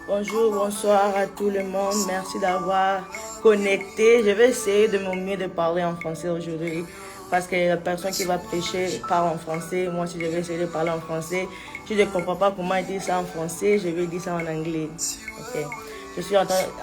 Bonjour, bonsoir à tout le monde. Merci d'avoir connecté. Je vais essayer de mon mieux de parler en français aujourd'hui parce que la personne qui va prêcher parle en français. Moi aussi, je vais essayer de parler en français. Si je ne comprends pas comment dire ça en français, je vais dire ça en anglais. Okay.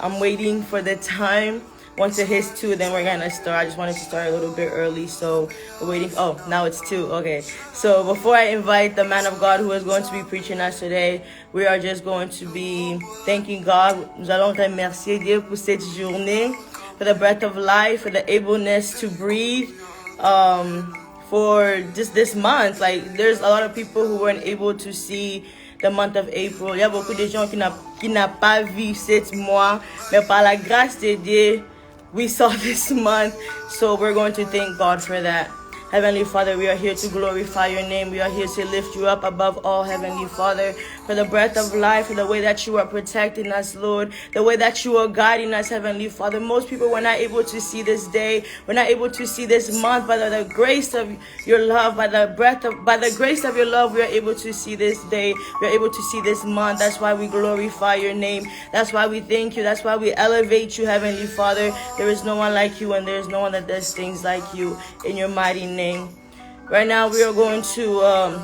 I'm waiting for the time. Once it hits 2, then we're gonna start. I just wanted to start a little bit early, so we're waiting. Oh, now it's 2. Okay. So before I invite the man of God who is going to be preaching us today, we are just going to be thanking God. Nous allons remercier Dieu pour cette journée, for the breath of life, for the ableness to breathe. For just this month, like there's a lot of people who weren't able to see the month of April. Il y a beaucoup de gens qui n'a pas vu 7 mois, mais par la grâce de Dieu, we saw this month, so we're going to thank God for that. Heavenly Father, we are here to glorify your name. We are here to lift you up above all, Heavenly Father, for the breath of life, for the way that you are protecting us, Lord, the way that you are guiding us, Heavenly Father. Most people were not able to see this day. We're not able to see this month, by the grace of your love, by the grace of your love, we are able to see this day. We are able to see this month. That's why we glorify your name. That's why we thank you. That's why we elevate you, Heavenly Father. There is no one like you, and there is no one that does things like you. In your mighty name. Right now, we are going to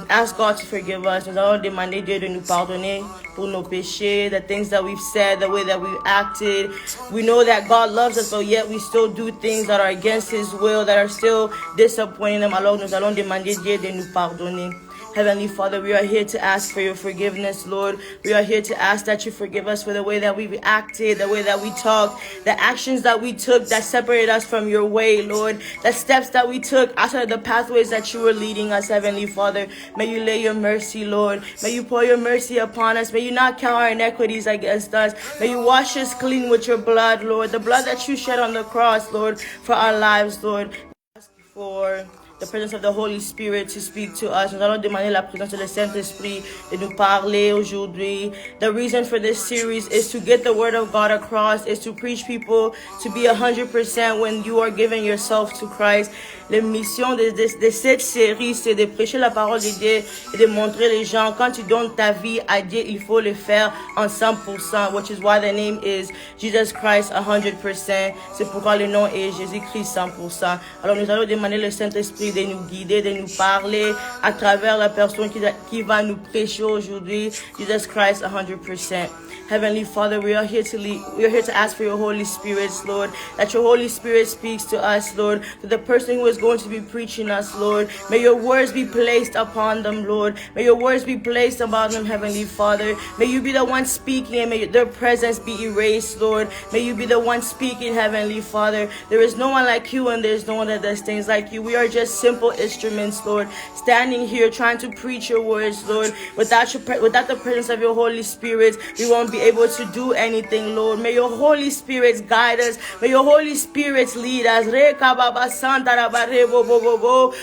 ask God to forgive us. Nous allons demander Dieu de nous pardonner pour nos péchés, the things that we've said, the way that we've acted. We know that God loves us, but yet we still do things that are against His will, that are still disappointing Him. Alors, nous allons demander Dieu de nous pardonner. Heavenly Father, we are here to ask for your forgiveness, Lord. We are here to ask that you forgive us for the way that we've acted, the way that we talked, the actions that we took that separated us from your way, Lord. The steps that we took outside of the pathways that you were leading us, Heavenly Father. May you lay your mercy, Lord. May you pour your mercy upon us. May you not count our iniquities against us. May you wash us clean with your blood, Lord. The blood that you shed on the cross, Lord, for our lives, Lord. Ask for the presence of the Holy Spirit to speak to us. Nous allons demander la présence du Saint-Esprit de nous parler aujourd'hui. The reason for this series is to get the word of God across, is to preach people to be 100% when you are giving yourself to Christ. La mission de cette série, c'est de prêcher la parole de Dieu et de montrer les gens, quand tu donnes ta vie à Dieu, il faut le faire en 100%, which is why the name is Jesus Christ 100%. C'est pourquoi le nom est Jésus-Christ 100%. Alors nous allons demander le Saint-Esprit de nous guider, de nous parler à travers la personne qui va nous prêcher aujourd'hui, Jesus Christ 100%. Heavenly Father, we are here to ask for your Holy Spirit, Lord, that your Holy Spirit speaks to us, Lord, to the person who is going to be preaching us, Lord. May your words be placed upon them, Lord. May your words be placed upon them, Heavenly Father. May you be the one speaking, and may their presence be erased, Lord. May you be the one speaking, Heavenly Father. There is no one like you, and there is no one that does things like you. We are just simple instruments, Lord, standing here trying to preach your words, Lord. Without the presence of your Holy Spirit, we won't be able to do anything, Lord. May your Holy Spirit guide us. May your Holy Spirit lead us.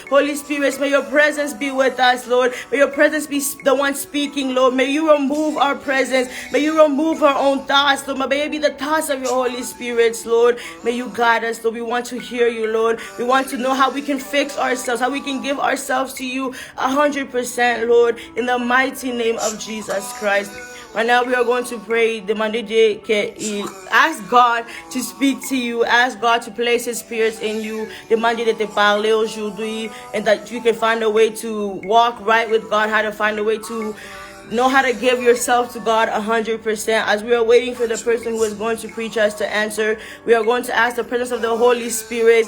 Holy Spirit, may your presence be with us, Lord. May your presence be the one speaking, Lord. May you remove our presence. May you remove our own thoughts, Lord. May it be the thoughts of your Holy Spirit, Lord. May you guide us, Lord. We want to hear you, Lord. We want to know how we can fix ourselves, how we can give ourselves to you 100%, Lord, in the mighty name of Jesus Christ. Right now we are going to pray, demander Dieu qu'il ask God to speak to you, ask God to place His Spirit in you, demander de te parler aujourd'hui, and that you can find a way to walk right with God, how to find a way to know how to give yourself to God 100%. As we are waiting for the person who is going to preach us to answer, we are going to ask the presence of the Holy Spirit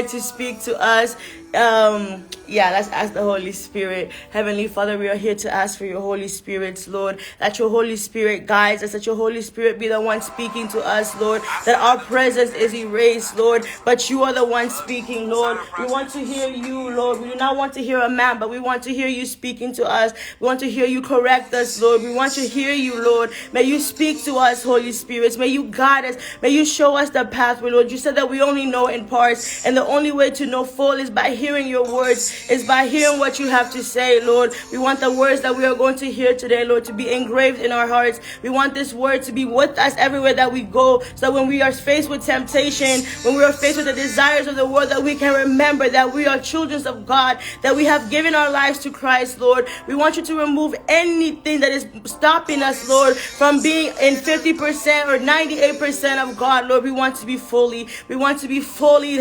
to speak to us. Yeah, let's ask the Holy Spirit. Heavenly Father, we are here to ask for your Holy Spirit, Lord, that your Holy Spirit guides us, that your Holy Spirit be the one speaking to us, Lord, that our presence is erased, Lord, but you are the one speaking, Lord. We want to hear you, Lord. We do not want to hear a man, but we want to hear you speaking to us. We want to hear you correct us, Lord. We want to hear you, Lord. May you speak to us, Holy Spirit. May you guide us. May you show us the pathway, Lord. You said that we only know in parts, and the only way to know full is by hearing your words, is by hearing what you have to say, Lord. We want the words that we are going to hear today, Lord, to be engraved in our hearts. We want this word to be with us everywhere that we go, so that when we are faced with temptation, when we are faced with the desires of the world, that we can remember that we are children of God, that we have given our lives to Christ, Lord. We want you to remove anything that is stopping us, Lord, from being in 50% or 98% of God, Lord. We want to be fully. We want to be fully.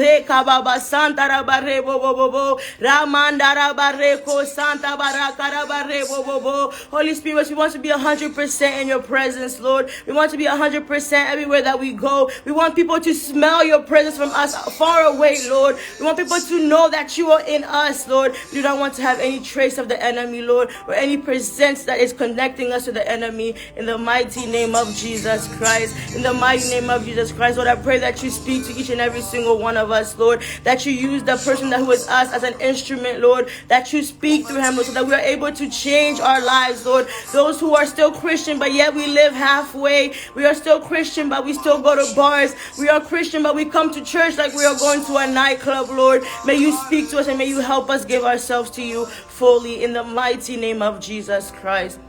Holy Spirit, we want to be 100% in your presence, Lord. We want to be 100% everywhere that we go. We want people to smell your presence from us far away, Lord. We want people to know that you are in us, Lord. We do not want to have any trace of the enemy, Lord, or any presence that is connecting us to the enemy. In the mighty name of Jesus Christ. In the mighty name of Jesus Christ, Lord, I pray that you speak to each and every single one of us, Lord. That you use the person that who is us as an instrument, Lord. That you speak through him, Lord, so that we are able to change our lives, Lord. Those who are still Christian, but yet we live halfway. We are still Christian, but we still go to bars. We are Christian, but we come to church like we are going to a nightclub, Lord. May you speak to us and may you help us give ourselves to you fully in the mighty name of Jesus Christ.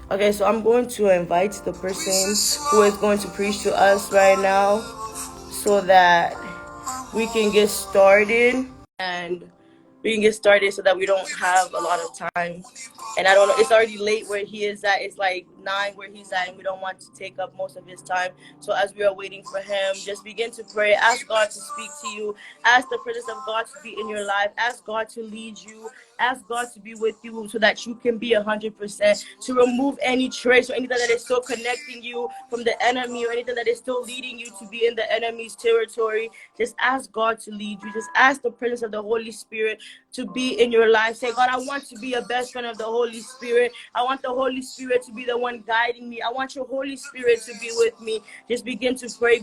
Okay, so I'm going to invite the person who is going to preach to us right now so that we can get started, and we can get started so that we don't have a lot of time. And I don't know, it's already late where he is at. It's like 9 where he's at, and we don't want to take up most of his time. So as we are waiting for him, just begin to pray. Ask God to speak to you. Ask the presence of God to be in your life. Ask God to lead you. Ask God to be with you so that you can be 100%, to remove any trace or anything that is still connecting you from the enemy, or anything that is still leading you to be in the enemy's territory. Just ask God to lead you. Just ask the presence of the Holy Spirit to be in your life. Say, God, I want to be a best friend of the Holy Spirit. I want the Holy Spirit to be the one guiding me. I want your Holy Spirit to be with me. Just begin to pray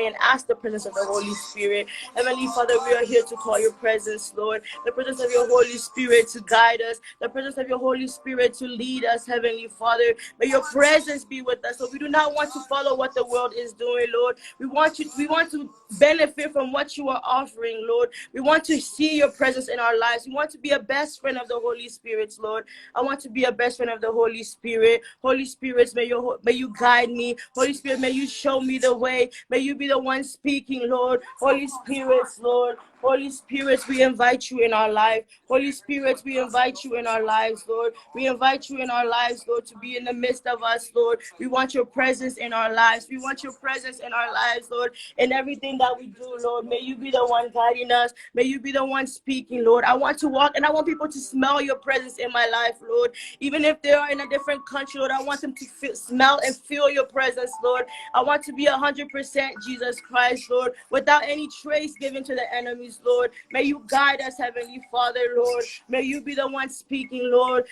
and ask the presence of the Holy Spirit. Heavenly Father, we are here to call your presence, Lord. The presence of your Holy Spirit to guide us. The presence of your Holy Spirit to lead us, Heavenly Father. May your presence be with us. So we do not want to follow what the world is doing, Lord. We want to benefit from what you are offering, Lord. We want to see your presence in our lives. We want to be a best friend of the Holy Spirit, Lord. I want to be a best friend of the Holy Spirit. Holy Spirit, may you guide me. Holy Spirit, may you show me the way. May you be the one speaking, Lord. Holy Spirit, Lord. Holy Spirit, we invite you in our life. Holy Spirit, we invite you in our lives, Lord. We invite you in our lives, Lord, to be in the midst of us, Lord. We want your presence in our lives. We want your presence in our lives, Lord, in everything that we do, Lord. May you be the one guiding us. May you be the one speaking, Lord. I want to walk, and I want people to smell your presence in my life, Lord. Even if they are in a different country, Lord, I want them to smell and feel your presence, Lord. I want to be 100% Jesus Christ, Lord, without any trace given to the enemies, Lord. May you guide us, Heavenly Father, Lord. May you be the one speaking, Lord.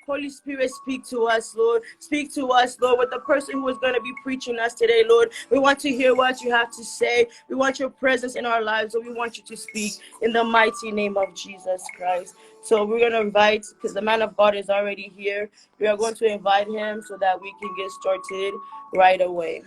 Holy Spirit, speak to us, Lord. Speak to us, Lord, with the person who is going to be preaching us today, Lord. We want to hear what you have to say. We want your presence in our lives, so we want you to speak in the mighty name of Jesus Christ. So we're going to invite, because the man of God is already here, we are going to invite him so that we can get started right away.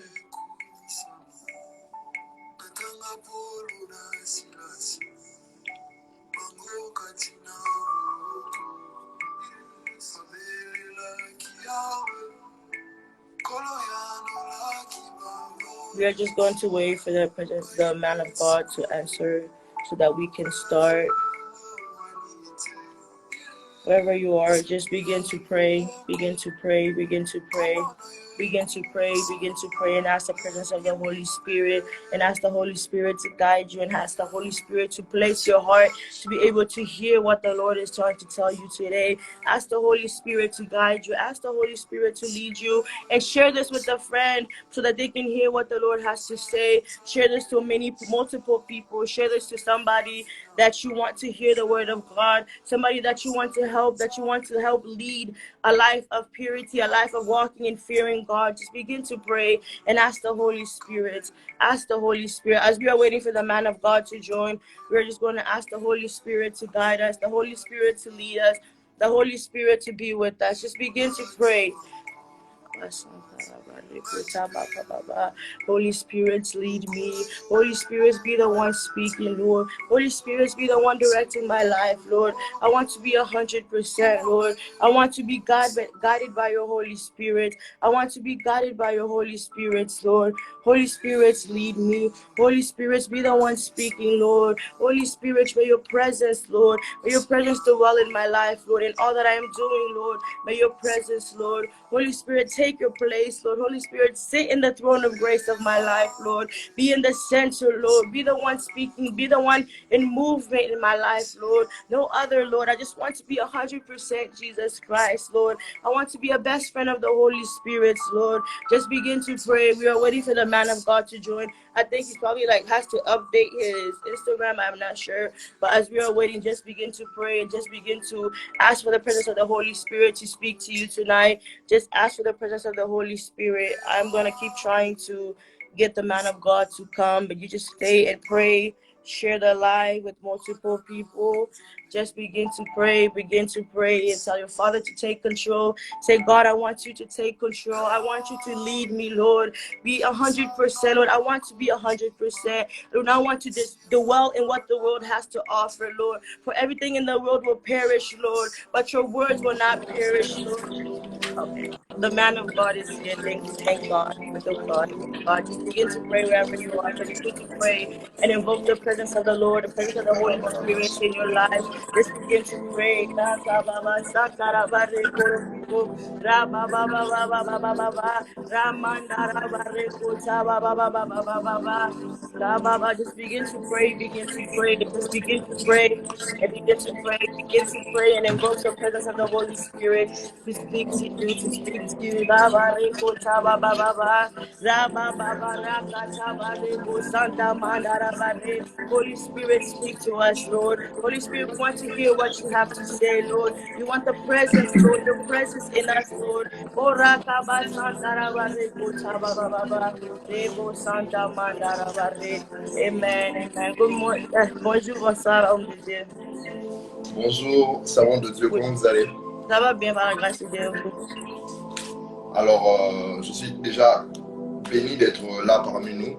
We are just going to wait for the man of God to answer so that we can start. Wherever you are, just begin to pray, begin to pray, begin to pray, begin to pray and ask the presence of the Holy Spirit, and ask the Holy Spirit to guide you, and ask the Holy Spirit to place your heart to be able to hear what the Lord is trying to tell you today. Ask the Holy Spirit to guide you. Ask the Holy Spirit to lead you, and share this with a friend so that they can hear what the Lord has to say. Share this to multiple people. Share this to somebody that you want to hear the word of God, somebody that you want to help lead a life of purity, a life of walking and fearing God. Just begin to pray and ask the Holy Spirit. Ask the Holy Spirit. As we are waiting for the man of God to join, we're just going to ask the Holy Spirit to guide us, the Holy Spirit to lead us, the Holy Spirit to be with us. Just begin to pray. Holy Spirit, lead me. Holy Spirit, be the one speaking, Lord. Holy Spirit, be the one directing my life, Lord. I want to be 100%, Lord. I want to be guided by your Holy Spirit. I want to be guided by your Holy Spirit, Lord. Holy Spirit, lead me. Holy Spirit, be the one speaking, Lord. Holy Spirit, may your presence, Lord, may your presence dwell in my life, Lord, in all that I am doing, Lord. May your presence, Lord. Holy Spirit, take your place, Lord. Holy Spirit, sit in the throne of grace of my life, Lord. Be in the center, Lord. Be the one speaking. Be the one in movement in my life, Lord. No other, Lord. I just want to be 100% Jesus Christ, Lord. I want to be a best friend of the Holy Spirit, Lord. Just begin to pray. We are waiting for the man of God to join. I think he's probably has to update his Instagram. I'm not sure. But as we are waiting, just begin to pray and just begin to ask for the presence of the Holy Spirit to speak to you tonight. Just ask for the presence of the Holy Spirit. I'm going to keep trying to get the man of God to come, but you just stay and pray. Share the live with multiple people. Just begin to pray and tell your Father to take control. Say, God, I want you to take control. I want you to lead me, Lord. Be 100%, Lord. I want to be 100%. I do not want to just dwell in what the world has to offer, Lord. For everything in the world will perish, Lord, but your words will not perish, Lord. Okay. The man of God is here. Thank God. Thank God. God. Just begin to pray wherever you are. Just begin to pray and invoke the presence of the Lord, the presence of the Holy Spirit in your life. Just begin to pray. Just begin to pray, just begin to pray, and begin to pray and invoke the presence of the Holy Spirit to speak to you, Holy Spirit, speak to us, Lord. Holy Spirit, we want to hear what you have to say, Lord. We want the presence, Lord, your presence in us, Lord. Amen, amen. Good morning. Bonjour, bonsoir, homme de Dieu. Bonjour, savant de Dieu, comment vous allez? Ça va bien par la grâce de Dieu. Alors, je suis déjà béni d'être là parmi nous.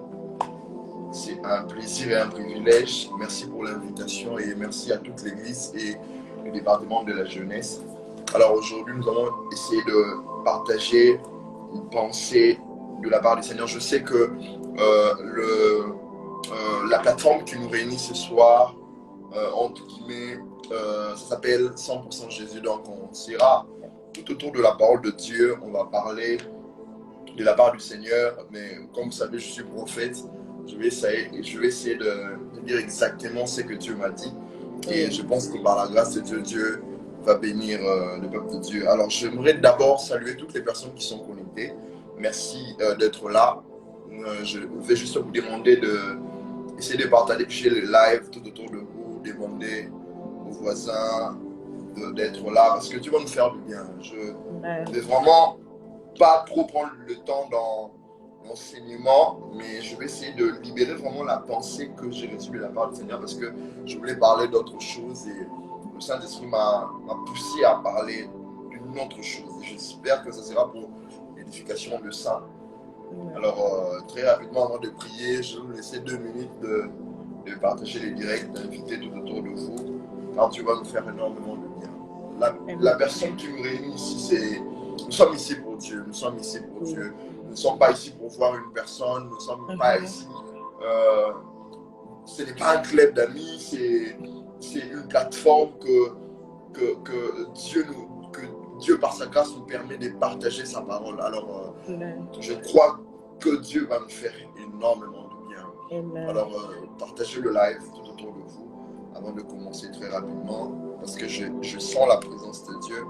C'est un plaisir et un privilège. Merci pour l'invitation et merci à toute l'Église et le département de la jeunesse. Alors aujourd'hui, nous allons essayer de partager une pensée de la part du Seigneur. Je sais que la plateforme qui nous réunit ce soir, entre guillemets, ça s'appelle 100% Jésus. Donc on sera tout autour de la parole de Dieu. On va parler de la part du Seigneur. Mais comme vous savez, je suis prophète. Je vais essayer de dire exactement ce que Dieu m'a dit. Et je pense que par la grâce de Dieu, Dieu va bénir le peuple de Dieu. Alors j'aimerais d'abord saluer toutes les personnes qui sont connectées. Merci d'être là. Je vais juste vous demander d'essayer de partager le live tout autour de vous, demander aux voisins d'être là parce que Dieu va nous faire du bien. Je ne vais vraiment pas trop prendre le temps dans l'enseignement, mais je vais essayer de libérer vraiment la pensée que j'ai reçue de la part du Seigneur parce que je voulais parler d'autre chose et le Saint-Esprit m'a poussé à parler d'une autre chose. Et j'espère que ça sera pour l'édification de ça. Alors, très rapidement, avant de prier, je vais vous laisser 2 minutes de partager les directs, d'inviter tout autour de vous, car Dieu va nous faire énormément de bien. La personne qui nous réunit ici, c'est... Nous sommes ici pour Dieu, nous sommes ici pour Dieu. Nous ne sommes pas ici pour voir une personne, nous ne sommes pas ici... ce n'est pas un club d'amis, c'est une plateforme que Dieu, par sa grâce, nous permet de partager sa parole. Alors, Amen. je crois que Dieu va nous faire énormément de bien. Amen. Alors, partagez le live tout autour de vous avant de commencer très rapidement, parce que je sens la présence de Dieu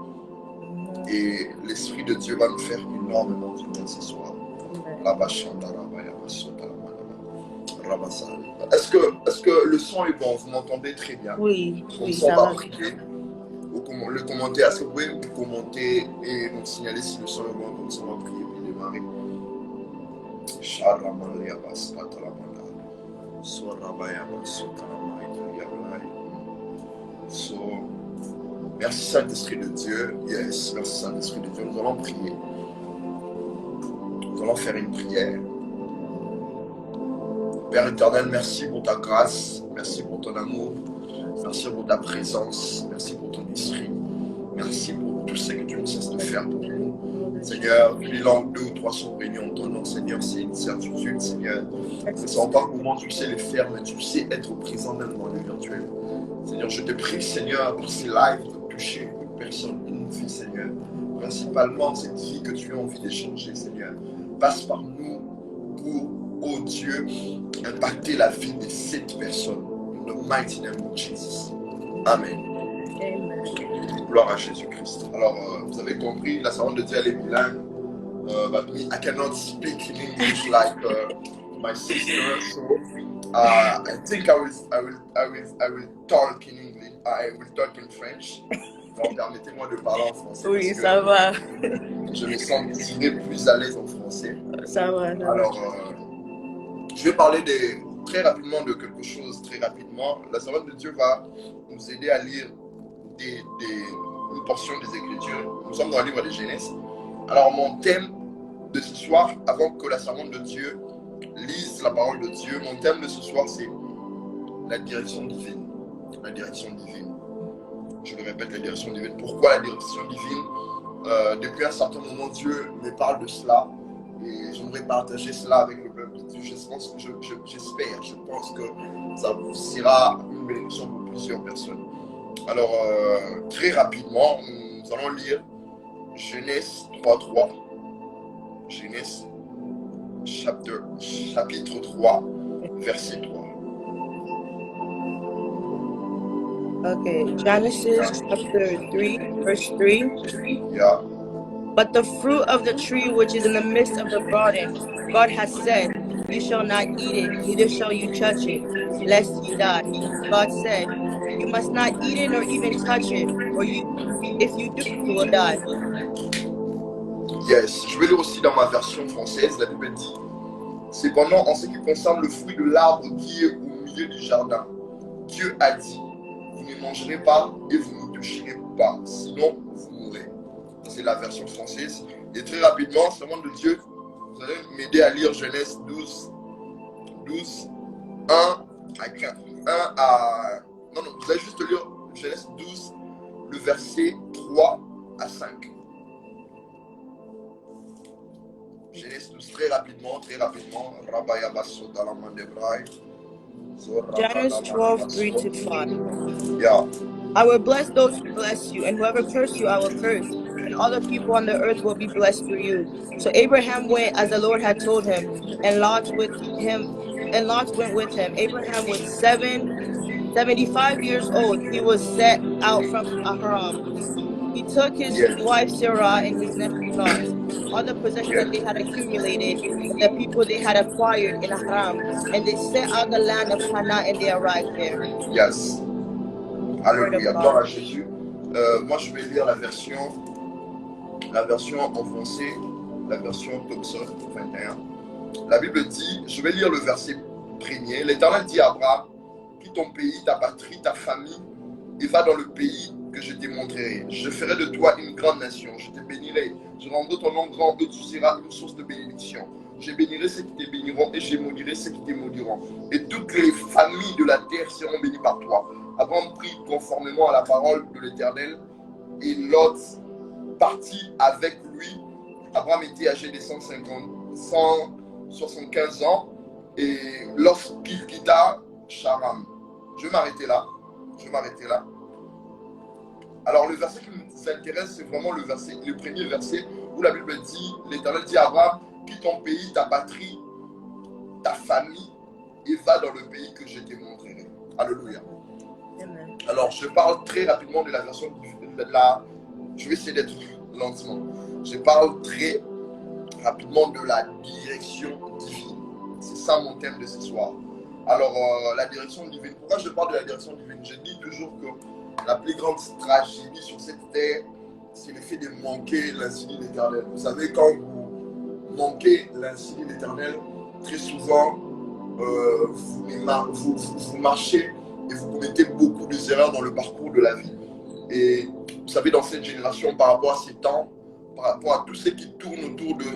et l'Esprit de Dieu va nous faire énormément de bien ce soir. Est-ce que le son est bon? Vous m'entendez très bien? Oui, Comme oui, ça, ça on va va. prier. Le commentaire, est-ce que vous pouvez commenter et nous signaler si le son est bon? Comme ça, on va prier pour démarrer. So, merci Saint-Esprit de Dieu. Yes, merci Saint-Esprit de Dieu. Nous allons prier. Nous allons faire une prière. Père éternel, merci pour ta grâce. Merci pour ton amour. Merci pour ta présence. Merci pour ton esprit. Merci pour tout ce que tu ne cesses de faire pour nous. Seigneur, les langues 2 ou 3 sont réunies en ton nom. Seigneur, c'est une certitude. Seigneur, ne sais pas comment tu sais les faire, mais tu sais être présent même dans le virtuel. Seigneur, je te prie, Seigneur, pour ces lives, de toucher une personne, une vie, Seigneur. Principalement, cette vie que tu as envie d'échanger, Seigneur. Passe par nous pour, oh Dieu, impacter la vie de cette personne. In the mighty name of Jesus. Amen. Amen. Gloire à Jésus-Christ. Alors, vous avez compris, la servante de Dieu, elle est bilingue. But me, I cannot speak in English like my sister. So, I think I will talk in English. I will talk in French. Donc, permettez-moi de parler en français. Oui, ça va. Je me sentirai plus à l'aise en français. Ça va. Alors, je vais parler très rapidement de quelque chose, très rapidement. La servante de Dieu va nous aider à lire une portion des Écritures. Nous sommes dans le livre de Genèse. Alors, mon thème de ce soir, avant que la servante de Dieu lise la parole de Dieu, mon thème de ce soir, c'est la direction divine. La direction divine. Je le répète, la direction divine. Pourquoi la direction divine? Depuis un certain moment, Dieu me parle de cela et j'aimerais partager cela avec le peuple de Dieu. J'espère, je pense que ça sera une bénédiction pour plusieurs personnes. Alors, très rapidement, nous allons lire Genèse 3.3. Genèse chapitre 3, verset 3. Okay, Genesis chapter 3, verse 3. Yeah. But the fruit of the tree which is in the midst of the garden, God has said, you shall not eat it, neither shall you touch it, lest ye die. God said, you must not eat it nor even touch it, or if you do, you will die. Yes, je vais lire aussi dans ma version française. La Bible dit, cependant, en ce qui concerne le fruit de l'arbre qui est au milieu du jardin, Dieu a dit, vous ne mangerez pas et vous ne toucherez pas, sinon vous mourrez. C'est la version française. Et très rapidement, servant de Dieu, vous allez m'aider à lire Genèse 12, 1 à 4. Non, vous allez juste lire Genèse 12, le verset 3 à 5. Genèse 12, très rapidement. Genesis 12, 3 to 5. Yeah. I will bless those who bless you, and whoever curse you, I will curse. And all the people on the earth will be blessed through you. So Abraham went as the Lord had told him, and Lot went with him. Abraham was 75 years old. He was set out from Haran. He took his wife Sarah and his nephew Lot, all the possessions that they had accumulated, and the people they had acquired in Haran, and they set out the land of Canaan, and they arrived there. Yes. Alléluia, gloire à Jésus. Moi, je vais lire la version en français, la version Thompson 21. La Bible dit, je vais lire le verset premier. L'Éternel dit à Abraham, quitte ton pays, ta patrie, ta famille, et va dans le pays que je te montrerai. Je ferai de toi une grande nation. Je te bénirai. Je rendrai ton nom grand et tu seras une source de bénédiction. Je bénirai ceux qui te béniront et je maudirai ceux qui te maudiront. Et toutes les familles de la terre seront bénies par toi. Abraham prit conformément à la parole de l'Éternel et Lot partit avec lui. Abraham était âgé de 175 ans et lorsqu'il quitta Charan. Je vais m'arrêter là. Alors le verset qui nous intéresse, c'est vraiment le premier verset où la Bible dit, l'Éternel dit à Abraham, quitte ton pays, ta patrie, ta famille et va dans le pays que je te montrerai. Alléluia. Amen. Alors je parle très rapidement de la version je vais essayer d'être lentement. Je parle très rapidement de la direction divine. C'est ça mon thème de ce soir. Alors la direction divine. Pourquoi je parle de la direction divine? Je dis toujours que la plus grande tragédie sur cette terre, c'est le fait de manquer l'insigne de l'Éternel. Vous savez, quand vous manquez l'insigne de l'Éternel, très souvent, vous marchez et vous commettez beaucoup d'erreurs dans le parcours de la vie. Et vous savez, dans cette génération, par rapport à ces temps, par rapport à tout ce qui tourne autour du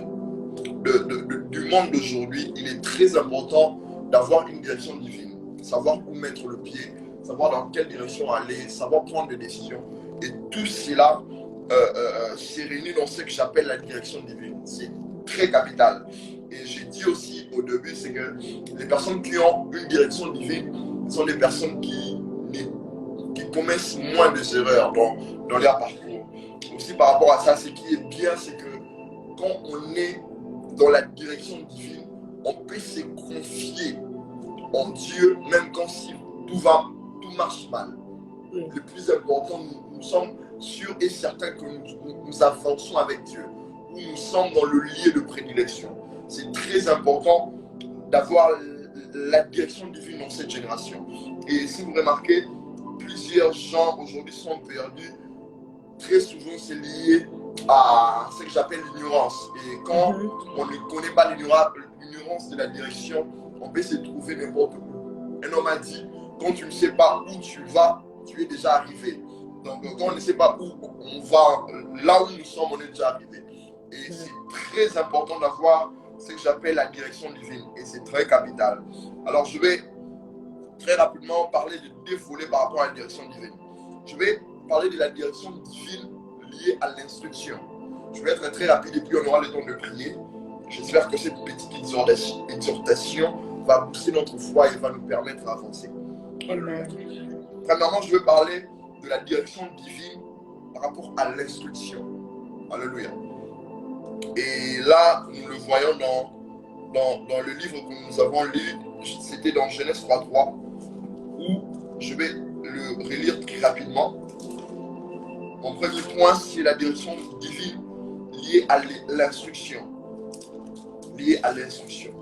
monde d'aujourd'hui, il est très important d'avoir une direction divine, savoir où mettre le pied, savoir dans quelle direction aller, savoir prendre des décisions. Et tout cela s'est réuni dans ce que j'appelle la direction divine. C'est très capital. Et j'ai dit aussi au début, c'est que les personnes qui ont une direction divine sont des personnes qui commettent moins d'erreurs dans leur parcours. Aussi par rapport à ça, ce qui est bien, c'est que quand on est dans la direction divine, on peut se confier en Dieu, même quand tout marche mal. Le plus important, nous sommes sûrs et certains que nous avançons avec Dieu, où nous sommes dans le lieu de prédilection. C'est très important d'avoir la direction divine dans cette génération. Et si vous remarquez, plusieurs gens aujourd'hui sont perdus. Très souvent, c'est lié à ce que j'appelle l'ignorance. Et quand on ne connaît pas l'ignorance de la direction, on peut se trouver n'importe où. Un homme a dit, quand tu ne sais pas où tu vas, tu es déjà arrivé. Donc, quand on ne sait pas où on va, là où nous sommes, on est déjà arrivé. Et c'est très important d'avoir ce que j'appelle la direction divine. Et c'est très capital. Alors, je vais très rapidement parler de deux volets par rapport à la direction divine. Je vais parler de la direction divine liée à l'instruction. Je vais être très rapide et puis on aura le temps de prier. J'espère que cette petite exhortation va booster notre foi et va nous permettre d'avancer. Amen. Premièrement, je veux parler de la direction divine par rapport à l'instruction. Alléluia. Et là, nous le voyons dans le livre que nous avons lu, c'était dans Genèse 3.3, où je vais le relire très rapidement. Mon premier point, c'est la direction divine liée à l'instruction. Liée à l'instruction.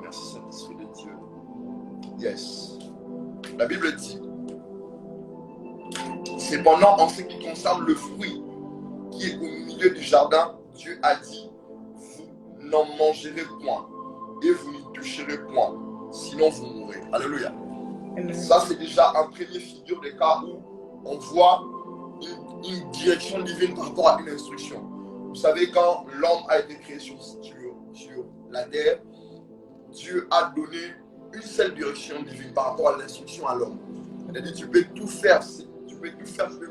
Merci Saint-Esprit de Dieu. Yes. La Bible dit, cependant, en ce qui concerne le fruit qui est au milieu du jardin, Dieu a dit, vous n'en mangerez point et vous n'y toucherez point, sinon vous mourrez. Alléluia. Amen. Ça, c'est déjà un premier figure des cas où on voit une direction divine par rapport à une instruction. Vous savez, quand l'homme a été créé sur la terre, Dieu a donné une seule direction divine par rapport à l'instruction à l'homme. Il a dit, tu peux tout faire, tu peux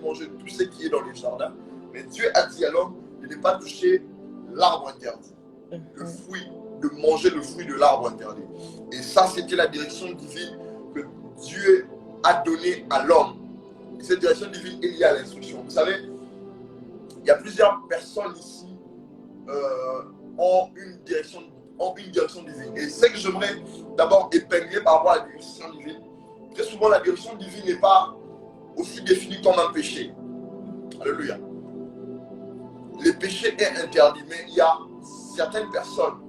manger tout ce qui est dans les jardins, mais Dieu a dit à l'homme de ne pas toucher l'arbre interdit, le fruit, de manger le fruit de l'arbre interdit. Et ça, c'était la direction divine que Dieu a donnée à l'homme. Et cette direction divine est liée à l'instruction. Vous savez, il y a plusieurs personnes ici ont une direction divine. Et ce que j'aimerais d'abord épingler par rapport à la direction divine, très souvent la direction divine n'est pas aussi définie comme un péché. Alléluia. Le péché est interdit, mais il y a certaines personnes,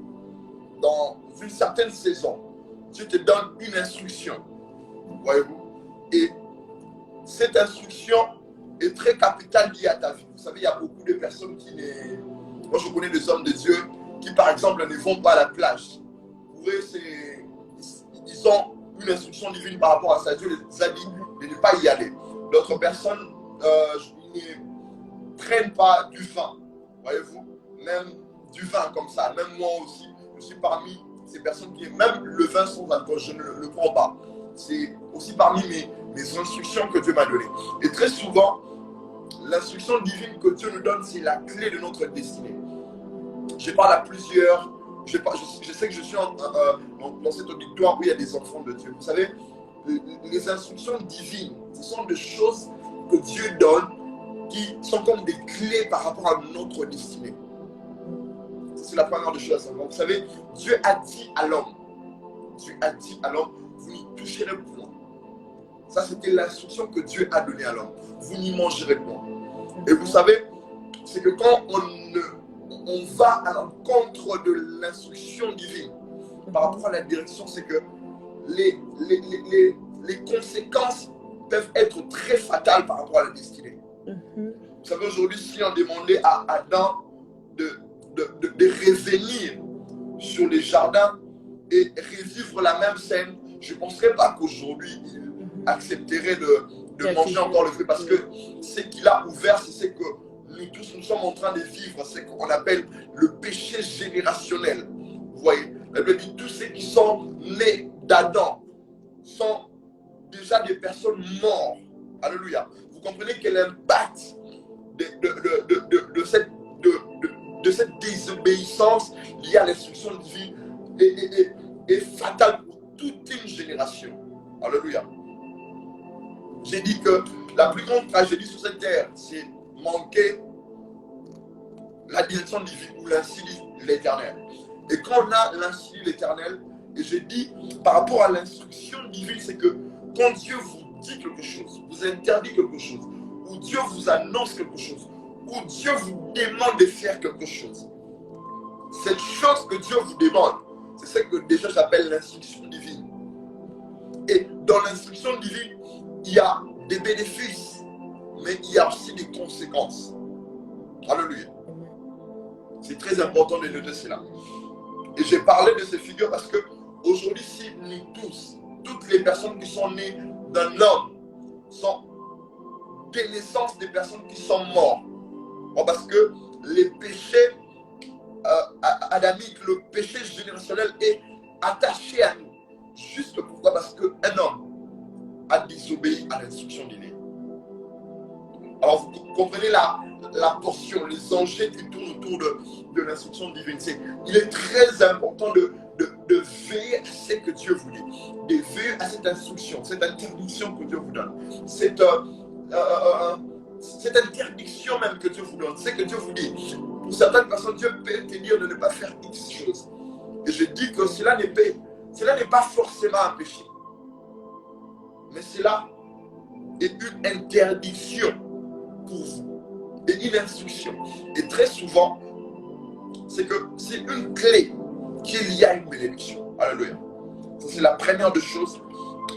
dans une certaine saison, Dieu te donne une instruction. Voyez-vous? Et cette instruction est très capitale liée à ta vie. Vous savez, il y a beaucoup de personnes qui ne... Moi, je connais des hommes de Dieu qui, par exemple, ne vont pas à la plage. Pour eux, ils ont une instruction divine par rapport à ça. Dieu les a dit de ne pas y aller. D'autres personnes ne prennent pas du vin. Voyez-vous? Même du vin comme ça. Même moi aussi, je suis parmi ces personnes qui, même le vin sans alcool, je ne le prends pas. C'est aussi parmi mes instructions que Dieu m'a données. Et très souvent, l'instruction divine que Dieu nous donne, c'est la clé de notre destinée. Je parle à plusieurs, je sais que je suis dans cet auditoire où il y a des enfants de Dieu. Vous savez, les instructions divines Ce sont des choses que Dieu donne qui sont comme des clés par rapport à notre destinée. C'est la première des choses à savoir. Vous savez, Dieu a dit à l'homme, vous n'y toucherez point. Ça, c'était l'instruction que Dieu a donnée à l'homme. Vous n'y mangerez point. Et vous savez, c'est que quand on va à l'encontre de l'instruction divine par rapport à la direction, c'est que les conséquences peuvent être très fatales par rapport à la destinée. Vous savez, aujourd'hui, si on demandait à Adam de revenir sur les jardins et revivre la même scène, je ne penserais pas qu'aujourd'hui, il accepterait de manger encore le fruit, parce que ce qu'il a ouvert, c'est ce que nous tous, nous sommes en train de vivre, c'est ce qu'on appelle le péché générationnel. Vous voyez, la Bible dit tous ceux qui sont nés d'Adam sont déjà des personnes mortes. Alléluia. Vous comprenez que l'impact de cette désobéissance liée à l'instruction divine est fatal pour toute une génération. Alléluia. J'ai dit que la plus grande tragédie sur cette terre, c'est manquer la direction divine ou l'insigne de l'éternel. Et quand on a l'insigne de l'éternel, et j'ai dit par rapport à l'instruction divine, c'est que quand Dieu vous dit quelque chose, vous interdit quelque chose, ou Dieu vous annonce quelque chose, ou Dieu vous demande de faire quelque chose, cette chose que Dieu vous demande, c'est ce que déjà j'appelle l'instruction divine. Et dans l'instruction divine, il y a des bénéfices, mais il y a aussi des conséquences. Alléluia. C'est très important de noter cela. Et j'ai parlé de ces figures parce que aujourd'hui, si nous tous, toutes les personnes qui sont nées d'un homme sont des naissances des personnes qui sont mortes. Parce que les péchés adamiques, le péché générationnel est attaché à nous. Juste pourquoi? Parce qu'un homme a désobéi à l'instruction divine. Alors vous comprenez la portion, les enjeux qui tournent autour de l'instruction divine. Il est très important de veiller à ce que Dieu vous dit, de veiller à cette instruction, cette interdiction que Dieu vous donne, cette interdiction même que Dieu vous donne, c'est que Dieu vous dit. Pour certaines personnes, Dieu peut te dire de ne pas faire X chose. Et je dis que cela n'est pas forcément un péché. Mais cela est une interdiction pour vous. Et une instruction. Et très souvent, c'est que c'est une clé qu'il y a une bénédiction. Alléluia. Ça, c'est la première des choses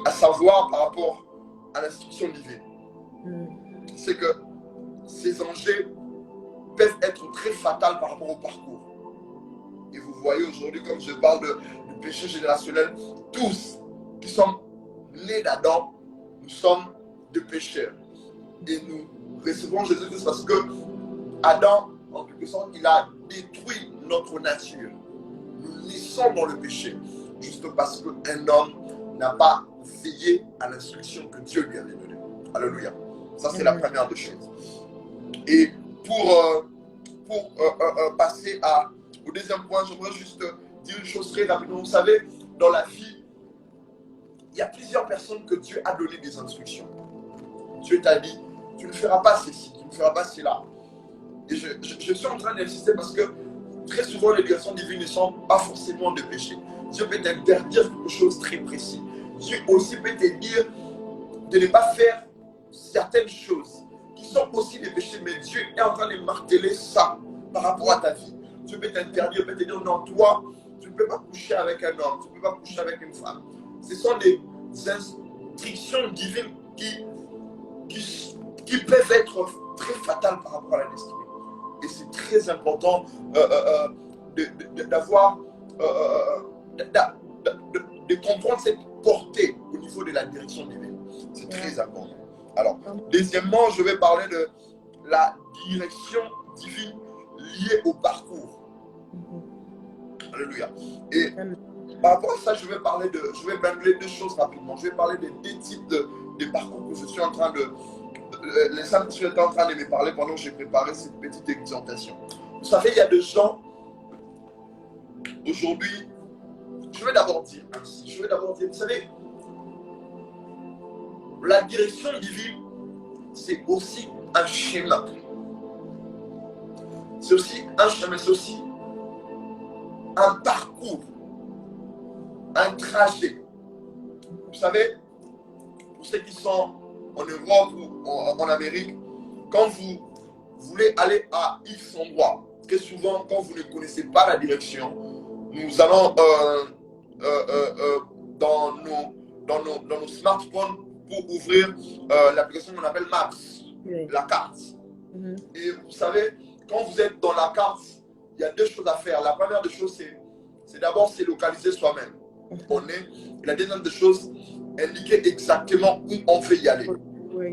à savoir par rapport à l'instruction divine. C'est que ces enjeux peuvent être très fatals par rapport au parcours. Et vous voyez aujourd'hui, comme je parle du péché générationnel, tous qui sommes nés d'Adam, nous sommes des pécheurs. Et nous recevons Jésus-Christ parce que Adam, en quelque sorte, il a détruit notre nature. Nous naissons dans le péché, juste parce qu'un homme n'a pas veillé à l'instruction que Dieu lui avait donnée. Alléluia. Ça, c'est la première des choses. Et pour passer au deuxième point, j'aimerais juste dire une chose très rapidement. Vous savez, dans la vie, il y a plusieurs personnes que Dieu a donné des instructions. Dieu t'a dit, tu ne feras pas ceci, tu ne feras pas cela. Et je suis en train d'insister parce que très souvent, les directions divines ne sont pas forcément de péché. Dieu peut t'interdire quelque chose de très précis. Dieu aussi peut te dire de ne pas faire certaines choses qui sont aussi des péchés, mais Dieu est en train de marteler ça par rapport à ta vie. Dieu peut t'interdire, peut te dire non, toi, tu ne peux pas coucher avec un homme, tu ne peux pas coucher avec une femme. Ce sont des instructions divines qui peuvent être très fatales par rapport à la destinée. Et c'est très important d'avoir, de comprendre cette portée au niveau de la direction divine. C'est très important. Alors, deuxièmement, je vais parler de la direction divine liée au parcours. Alléluia. Et par rapport à ça, je vais bâcler deux choses rapidement. Je vais parler des deux types de parcours que je suis en train les saints qui étaient en train de me parler pendant que j'ai préparé cette petite exhortation. Vous savez, il y a des gens, aujourd'hui, je vais d'abord dire ainsi, vous savez, la direction divine, c'est aussi un schéma. C'est aussi un chemin, c'est aussi un parcours, un trajet. Vous savez, pour ceux qui sont en Europe ou en Amérique, quand vous voulez aller à X endroit, très souvent, quand vous ne connaissez pas la direction, nous allons dans nos smartphones pour ouvrir l'application qu'on appelle Maps, la carte. Et vous savez, quand vous êtes dans la carte, il y a deux choses à faire. La première des choses, c'est d'abord se localiser soi-même. On est. Et la deuxième des choses, indiquer exactement où on veut y aller.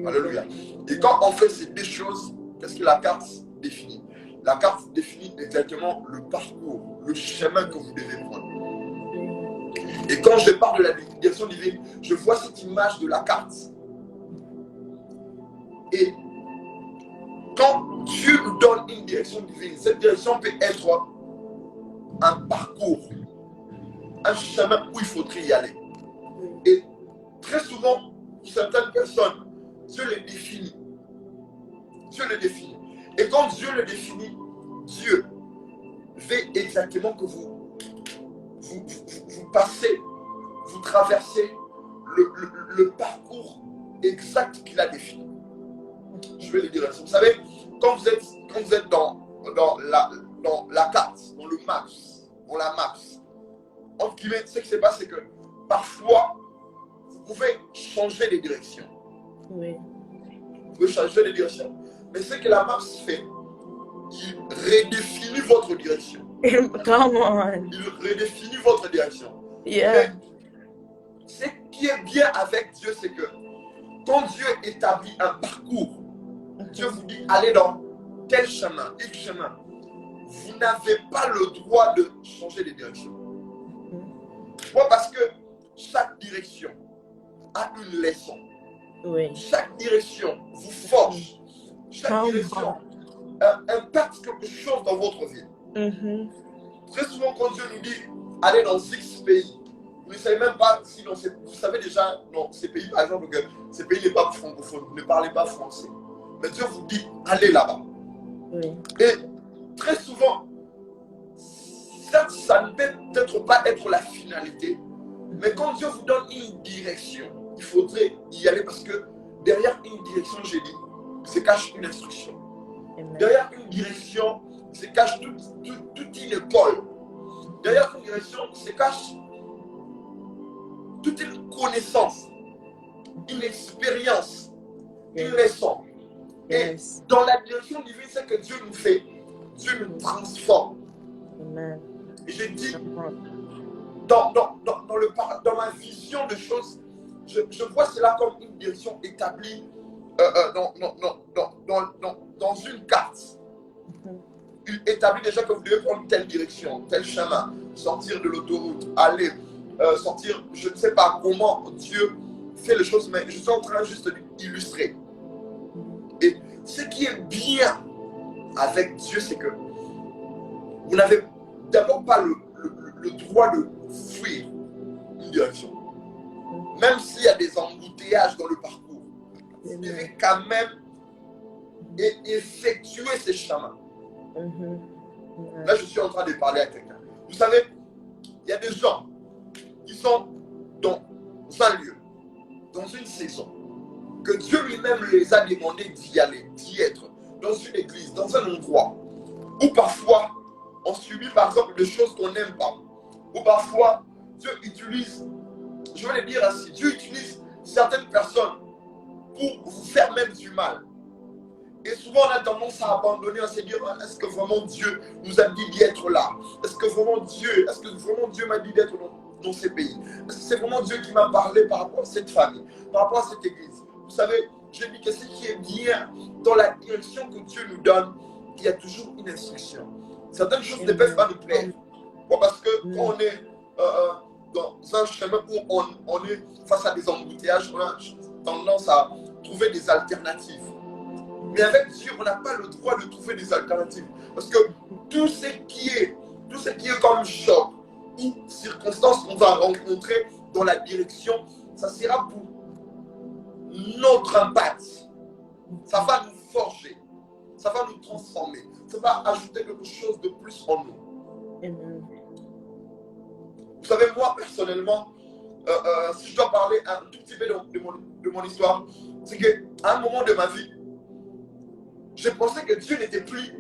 Alléluia. Et quand on fait ces deux choses, qu'est-ce que la carte définit? La carte définit exactement le parcours, le chemin que vous devez prendre. Et quand je parle de la direction divine, je vois cette image de la carte. Et quand Dieu nous donne une direction divine, cette direction peut être un parcours, un chemin où il faudrait y aller. Et très souvent, pour certaines personnes, Dieu les définit. Dieu les définit. Et quand Dieu le définit, Dieu veut exactement que vous passez, vous traversez le parcours exact qu'il a défini. Je vais le dire ainsi. Vous savez, quand vous êtes dans la carte, dans le maps, dans la maps, entre guillemets, ce qui se passe, c'est que parfois, vous pouvez changer les directions. Oui. Vous pouvez changer les directions. Mais ce que la map fait, il redéfinit votre direction. Come on. Il redéfinit votre direction. Yeah. Mais ce qui est bien avec Dieu, c'est que quand Dieu établit un parcours, Dieu vous dit, allez dans tel chemin, X chemin. Vous n'avez pas le droit de changer de direction. Pourquoi? Parce que chaque direction a une leçon. Oui. Chaque direction vous forge. Chaque direction impacte quelque chose dans votre vie. Très souvent, quand Dieu nous dit, allez dans X pays, vous ne savez même pas si dans vous savez déjà dans ces pays, par exemple, que ces pays n'est pas francophone, vous ne parlez pas français. Mais Dieu vous dit, allez là-bas. Oui. Et très souvent, ça ne peut peut-être pas être la finalité, mais quand Dieu vous donne une direction, il faudrait y aller parce que derrière une direction, j'ai dit, se cache une instruction. Amen. Derrière une direction, se cache toute une école. Derrière une direction, se cache toute une connaissance, une expérience, une leçon. Yes. Et dans la direction divine, c'est que Dieu nous fait. Dieu nous transforme. Amen. Et je dis, dans ma vision de choses, je vois cela comme une direction établie dans une carte. Il établit déjà que vous devez prendre telle direction, tel chemin, sortir de l'autoroute, aller, sortir, je ne sais pas comment Dieu fait les choses, mais je suis en train juste d'illustrer. Et ce qui est bien avec Dieu, c'est que vous n'avez d'abord pas le droit de fuir une direction. Même s'il y a des embouteillages dans le parcours, vous devez quand même effectuer ces chemins. Là, je suis en train de parler à quelqu'un. Vous savez, il y a des gens qui sont dans un lieu, dans une saison, que Dieu lui-même les a demandé d'y aller, d'y être, dans une église, dans un endroit, où parfois on subit par exemple des choses qu'on n'aime pas, ou parfois Dieu utilise, je vais le dire ainsi, Dieu utilise certaines personnes pour vous faire même du mal. Et souvent on a tendance à abandonner, à se dire, est-ce que vraiment Dieu nous a dit d'être là? Est-ce que vraiment Dieu m'a dit d'être dans ces pays? Est-ce que c'est vraiment Dieu qui m'a parlé par rapport à cette famille, par rapport à cette église? Vous savez, je dis que ce qui est bien dans la direction que Dieu nous donne, il y a toujours une instruction. Certaines choses ne peuvent pas nous plaire. Bon, parce que quand on est dans un chemin où on est face à des embouteillages, on a tendance à trouver des alternatives. Mais avec Dieu, on n'a pas le droit de trouver des alternatives. Parce que tout ce qui est comme choc ou circonstance qu'on va rencontrer dans la direction, ça sera pour notre impact. Ça va nous forger. Ça va nous transformer. Ça va ajouter quelque chose de plus en nous. Amen. Vous savez, moi, personnellement, si je dois parler un tout petit peu de mon histoire, c'est qu'à un moment de ma vie, j'ai pensé que Dieu n'était plus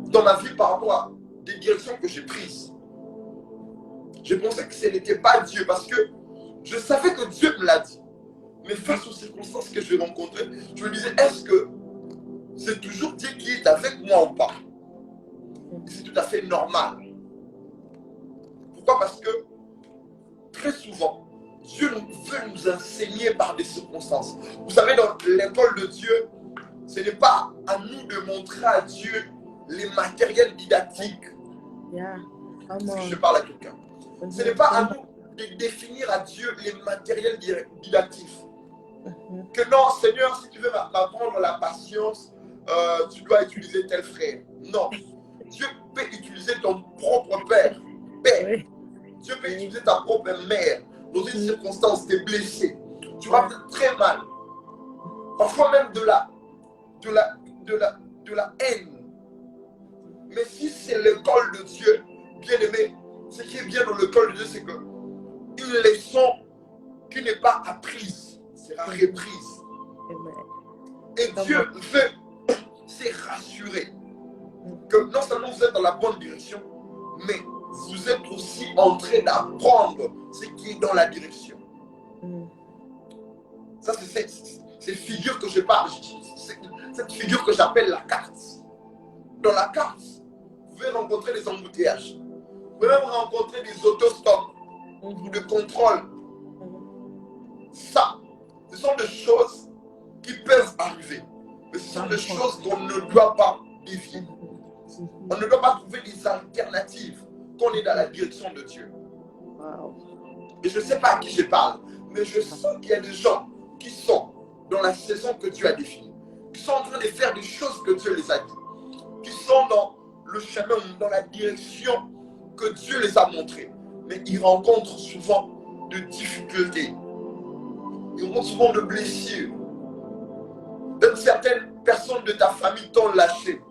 dans ma vie par rapport à des directions que j'ai prises. Je pensais que ce n'était pas Dieu parce que je savais que Dieu me l'a dit. Mais face aux circonstances que je rencontrais, je me disais, est-ce que c'est toujours Dieu qui est avec moi ou pas? Et c'est tout à fait normal. Pourquoi? Parce que très souvent, Dieu veut nous enseigner par des circonstances. Vous savez, dans l'école de Dieu, ce n'est pas à nous de montrer à Dieu les matériels didactiques. Yeah. Est-ce que je parle à quelqu'un? Ce n'est pas à nous de définir à Dieu les matériels didactifs. Que non, Seigneur, si tu veux m'apprendre la patience, tu dois utiliser tel frère. Non. Dieu peut utiliser ton propre père. Oui. Dieu peut utiliser ta propre mère. Dans une circonstance, tu es blessé. Tu vas très mal. Parfois même de la haine. Mais si c'est l'école de Dieu, bien aimé, ce qui est bien dans l'école de Dieu, c'est qu'une leçon qui n'est pas apprise sera reprise. Et Dieu veut se rassurer que non seulement vous êtes dans la bonne direction, mais vous êtes aussi en train d'apprendre ce qui est dans la direction. Ça, c'est figure que je parle. Cette figure que j'appelle la carte. Dans la carte, vous pouvez rencontrer des embouteillages. Vous pouvez même rencontrer des autostops ou de contrôle. Ça, ce sont des choses qui peuvent arriver. Mais ce sont des choses qu'on ne doit pas dévier. On ne doit pas trouver des alternatives quand on est dans la direction de Dieu. Wow. Et je ne sais pas à qui je parle, mais je sens qu'il y a des gens qui sont dans la saison que Dieu a définie, qui sont en train de faire des choses que Dieu les a dit, qui sont dans le chemin, dans la direction que Dieu les a montrées. Mais ils rencontrent souvent de difficultés. Ils rencontrent souvent de blessures. Même certaines personnes de ta famille t'ont lâché.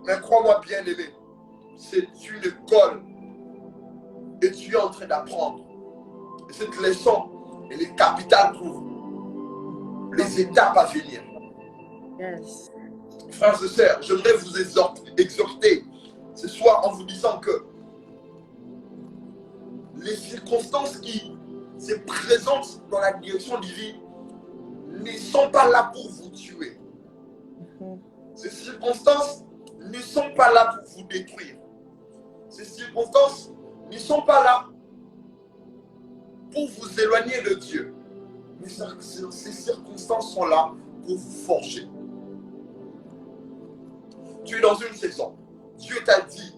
Mais crois-moi bien aimé, c'est une école et tu es en train d'apprendre. Et cette leçon, elle est capitale pour les étapes à venir. Yes. Frères et sœurs, j'aimerais vous exhorter ce soir en vous disant que les circonstances qui se présentent dans la direction divine ne sont pas là pour vous tuer. Ces circonstances ne sont pas là pour vous détruire. Ces circonstances ne sont pas là pour vous éloigner de Dieu. Mais ces circonstances sont là pour vous forger. Tu es dans une saison. Dieu t'a dit,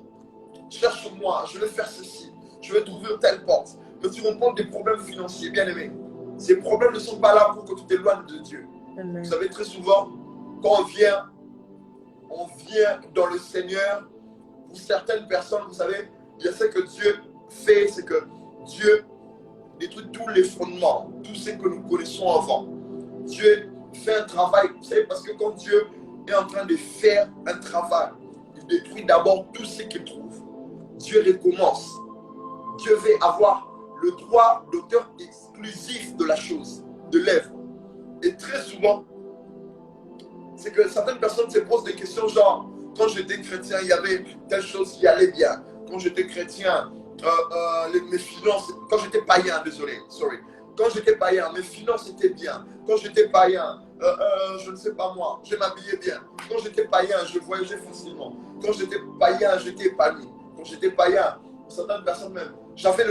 cherche-moi, je vais faire ceci, je vais t'ouvrir telle porte. Mais tu rencontres des problèmes financiers, bien aimé. Ces problèmes ne sont pas là pour que tu t'éloignes de Dieu. Amen. Vous savez, très souvent, quand on vient dans le Seigneur. Pour certaines personnes, vous savez, il y a ce que Dieu fait, c'est que Dieu détruit tous les fondements, tout ce que nous connaissons avant. Dieu fait un travail, vous savez, parce que quand Dieu est en train de faire un travail, il détruit d'abord tout ce qu'il trouve. Dieu recommence. Dieu veut avoir le droit d'auteur exclusif de la chose, de l'œuvre. Et très souvent, c'est que certaines personnes se posent des questions genre, quand j'étais chrétien, il y avait telle chose qui allait bien. Quand j'étais chrétien, mes finances, quand j'étais païen, désolé, sorry. Quand j'étais païen, mes finances étaient bien. Quand j'étais païen, je ne sais pas moi, je m'habillais bien. Quand j'étais païen, je voyageais facilement. Quand j'étais païen, j'étais épanoui. Quand j'étais païen, certaines personnes même, j'avais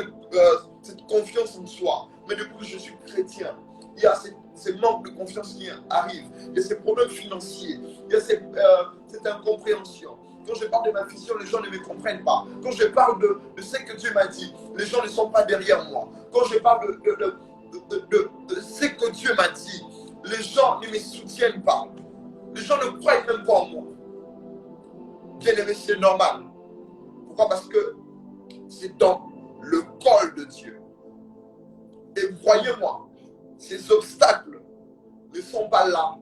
cette confiance en soi. Mais depuis que je suis chrétien, il y a ces manques de confiance qui arrivent. Il y a ces problèmes financiers. Il y a cette incompréhension. Quand je parle de ma vision, les gens ne me comprennent pas. Quand je parle de ce que Dieu m'a dit, les gens ne sont pas derrière moi. Quand je parle de ce que Dieu m'a dit, les gens ne me soutiennent pas. Les gens ne croient même pas en moi. Bien aimé, c'est normal. Pourquoi? Parce que c'est dans le col de Dieu. Et croyez-moi, ces obstacles ne sont pas là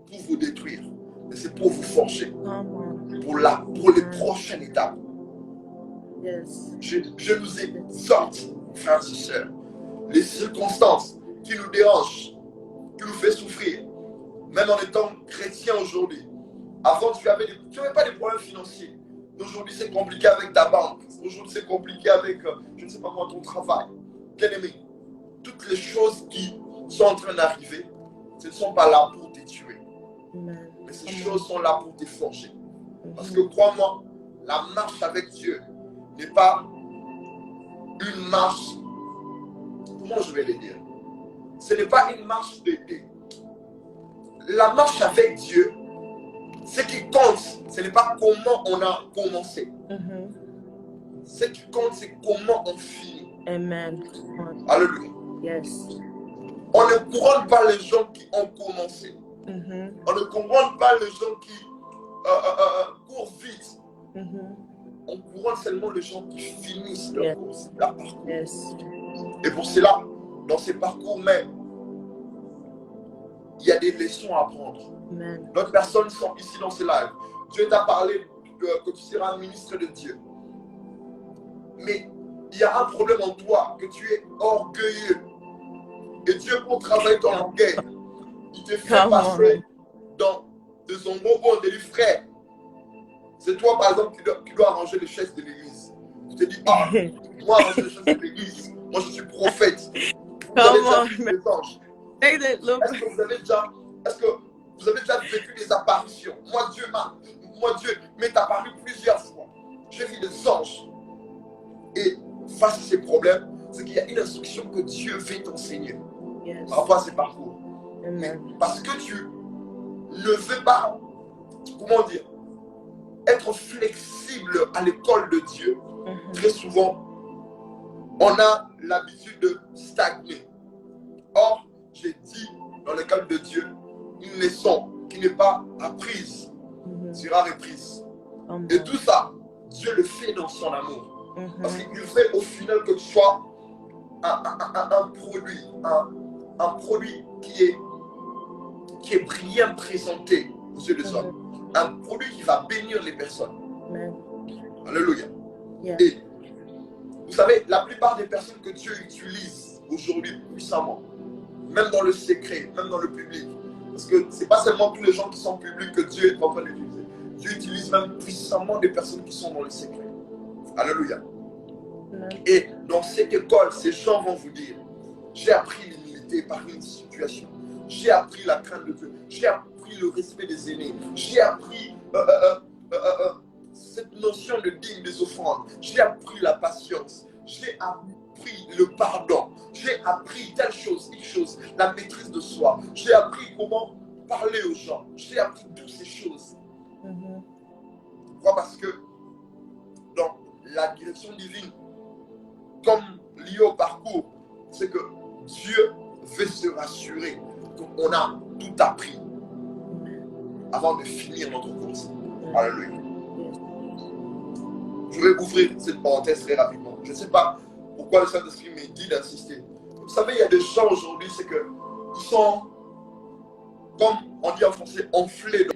pour vous détruire, mais c'est pour vous forger, pour les prochaines étapes. Yes. Je nous exhorte, frères et sœurs, les circonstances qui nous dérangent, qui nous fait souffrir, même en étant chrétien aujourd'hui. Avant, tu n'avais pas de problèmes financiers. Aujourd'hui, c'est compliqué avec ta banque. Aujourd'hui, c'est compliqué avec, je ne sais pas moi, ton travail. Bien-aimé, toutes les choses qui sont en train d'arriver, ce ne sont pas là pour te tuer. Mais ces choses sont là pour te forger. Parce que crois-moi, la marche avec Dieu n'est pas une marche, comment je vais le dire? Ce n'est pas une marche de... La marche avec Dieu, ce qui compte, ce n'est pas comment on a commencé. Ce qui compte, c'est comment on finit. Amen. Alléluia. Yes. On ne couronne pas les gens qui ont commencé. On ne couronne pas les gens qui courent vite. On couronne seulement les gens qui finissent leur course, leur parcours. Yes. Et pour cela, dans ces parcours même, il y a des leçons à apprendre. D'autres personnes sont ici dans ces lives. Dieu t'a parlé que tu seras un ministre de Dieu. Mais il y a un problème en toi, que tu es orgueilleux. Et Dieu, pour travailler ton orgueil, il te fait passer dans de son bonbon de lui, frère. C'est toi, par exemple, qui dois arranger les chaises de l'église. Tu te dis, ah, moi, arranger les chaises de l'église, moi, je suis prophète. Vous avez déjà vu les anges. Est-ce que vous avez déjà vécu des apparitions? Moi, Dieu m'est apparu plusieurs fois. J'ai vu des anges. Et face à ces problèmes, c'est qu'il y a une instruction que Dieu veut t'enseigner par rapport à ces parcours. Mais parce que tu ne veux pas, comment dire, être flexible à l'école de Dieu, très souvent, on a l'habitude de stagner. Or, j'ai dit, dans le cadre de Dieu, une leçon qui n'est pas apprise sera reprise. Et tout ça, Dieu le fait dans son amour. Parce qu'il fait au final que tu sois un produit qui est bien présenté aux yeux des hommes. Un produit qui va bénir les personnes. Alléluia. Et vous savez, la plupart des personnes que Dieu utilise aujourd'hui puissamment, même dans le secret, même dans le public, parce que ce n'est pas seulement tous les gens qui sont publics que Dieu est en train d'utiliser. Dieu utilise même puissamment des personnes qui sont dans le secret. Alléluia. Et dans cette école, ces gens vont vous dire, j'ai appris l'humilité par une situation. J'ai appris la crainte de Dieu. J'ai appris le respect des aînés. J'ai appris cette notion de digne des offrandes. J'ai appris la patience. J'ai appris le pardon. J'ai appris telle chose, la maîtrise de soi. J'ai appris comment parler aux gens. J'ai appris toutes ces choses. Pourquoi? Parce que dans la direction divine, comme lié au parcours, c'est que Dieu veut se rassurer qu'on a tout appris avant de finir notre course. Alléluia. Je vais ouvrir cette parenthèse très rapidement. Je ne sais pas pourquoi le Saint-Esprit me dit d'insister. Vous savez, il y a des gens aujourd'hui, c'est qu'ils sont, comme on dit en français, enflés.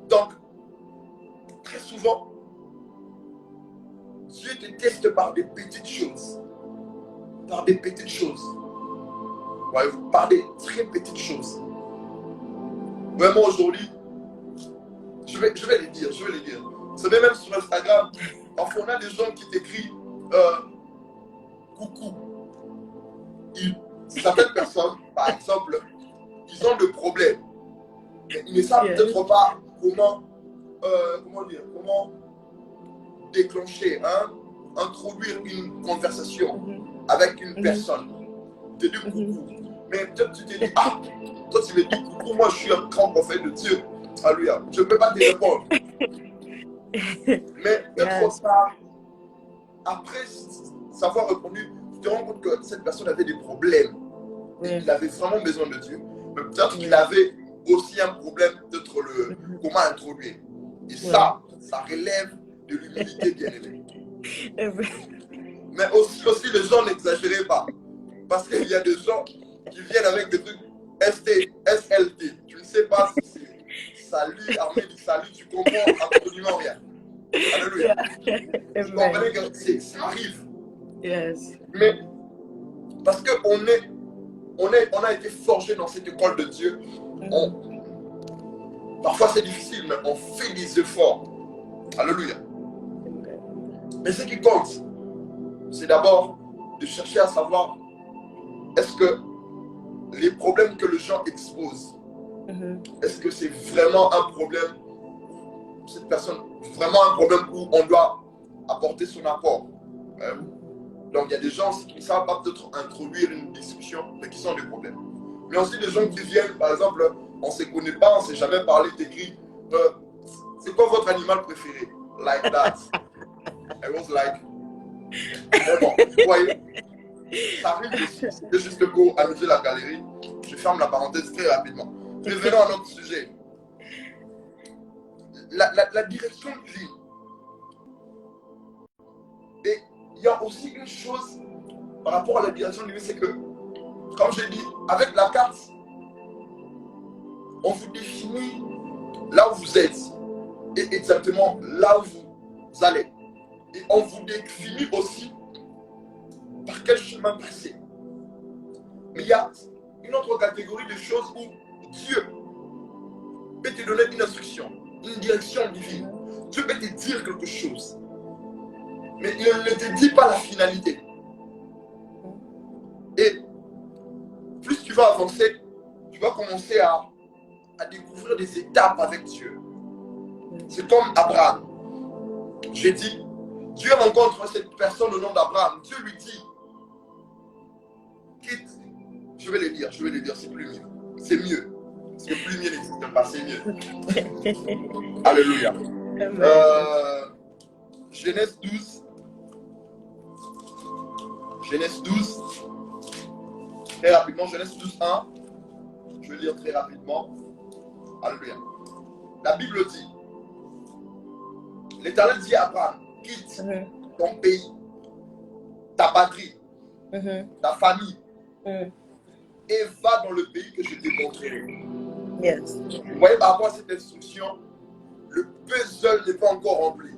Donc, très souvent, Dieu te teste par des petites choses. Par des petites choses. Voyez-vous, par des très petites choses. Vraiment aujourd'hui, je vais les dire. Vous savez, même sur Instagram, parfois on a des gens qui t'écrivent coucou. Certaines personnes, par exemple, ils ont des problèmes. Mais ils ne savent peut-être pas comment déclencher, introduire une conversation avec une personne. Tu te dis coucou. Mais peut-être tu te dis, ah, toi tu me dis coucou, moi je suis un grand prophète de Dieu. Alléluia. Je ne peux pas te répondre. Mais peut-être pas, après savoir répondu, tu te rends compte que cette personne avait des problèmes. Et il avait vraiment besoin de Dieu. Mais peut-être qu'il avait aussi un problème, peut-être comment introduire. Et ça relève de l'humilité, bien-aimée. Mais aussi les gens n'exagérez pas. Parce qu'il y a des gens qui viennent avec des trucs SLT. Tu ne sais pas si c'est salut, armée du salut, tu comprends absolument rien. Alléluia. Yeah. Vous comprenez que ça arrive. Yes. Mais parce qu'on on a été forgé dans cette école de Dieu. Parfois c'est difficile, mais on fait des efforts. Alléluia. Mais ce qui compte, c'est d'abord de chercher à savoir est-ce que les problèmes que les gens exposent, est-ce que c'est vraiment un problème, cette personne, vraiment un problème où on doit apporter son apport. Donc il y a des gens aussi qui ne savent pas peut-être introduire une discussion, mais qui sont des problèmes. Mais aussi des gens qui viennent, par exemple, on ne se connaît pas, on ne s'est jamais parlé, t'écris, c'est quoi votre animal préféré? Like that. I was like, mais bon, vous voyez, ça arrive aussi. C'était juste pour amuser la galerie. Je ferme la parenthèse très rapidement. Revenons à notre sujet. La direction divine. Et il y a aussi une chose par rapport à la direction divine, c'est que, comme j'ai dit, avec la carte, on vous définit là où vous êtes et exactement là où vous allez. Et on vous définit aussi par quel chemin passer. Mais il y a une autre catégorie de choses où Dieu peut te donner une instruction, une direction divine. Dieu peut te dire quelque chose. Mais il ne te dit pas la finalité. Et plus tu vas avancer, tu vas commencer à découvrir des étapes avec Dieu. C'est comme Abraham. J'ai dit, Dieu rencontre cette personne au nom d'Abraham. Dieu lui dit, quitte, je vais le dire, c'est plus mieux. C'est mieux. Parce que plus mieux n'existe pas, c'est mieux. Alléluia. Genèse 12. Genèse 12. Très rapidement, Genèse 12, 1. Je vais lire très rapidement. Alléluia. La Bible dit, l'Éternel dit à Abraham, quitte ton pays, ta patrie, ta famille, et va dans le pays que je t'ai montré. Yes. Vous voyez, par rapport à cette instruction, le puzzle n'est pas encore rempli.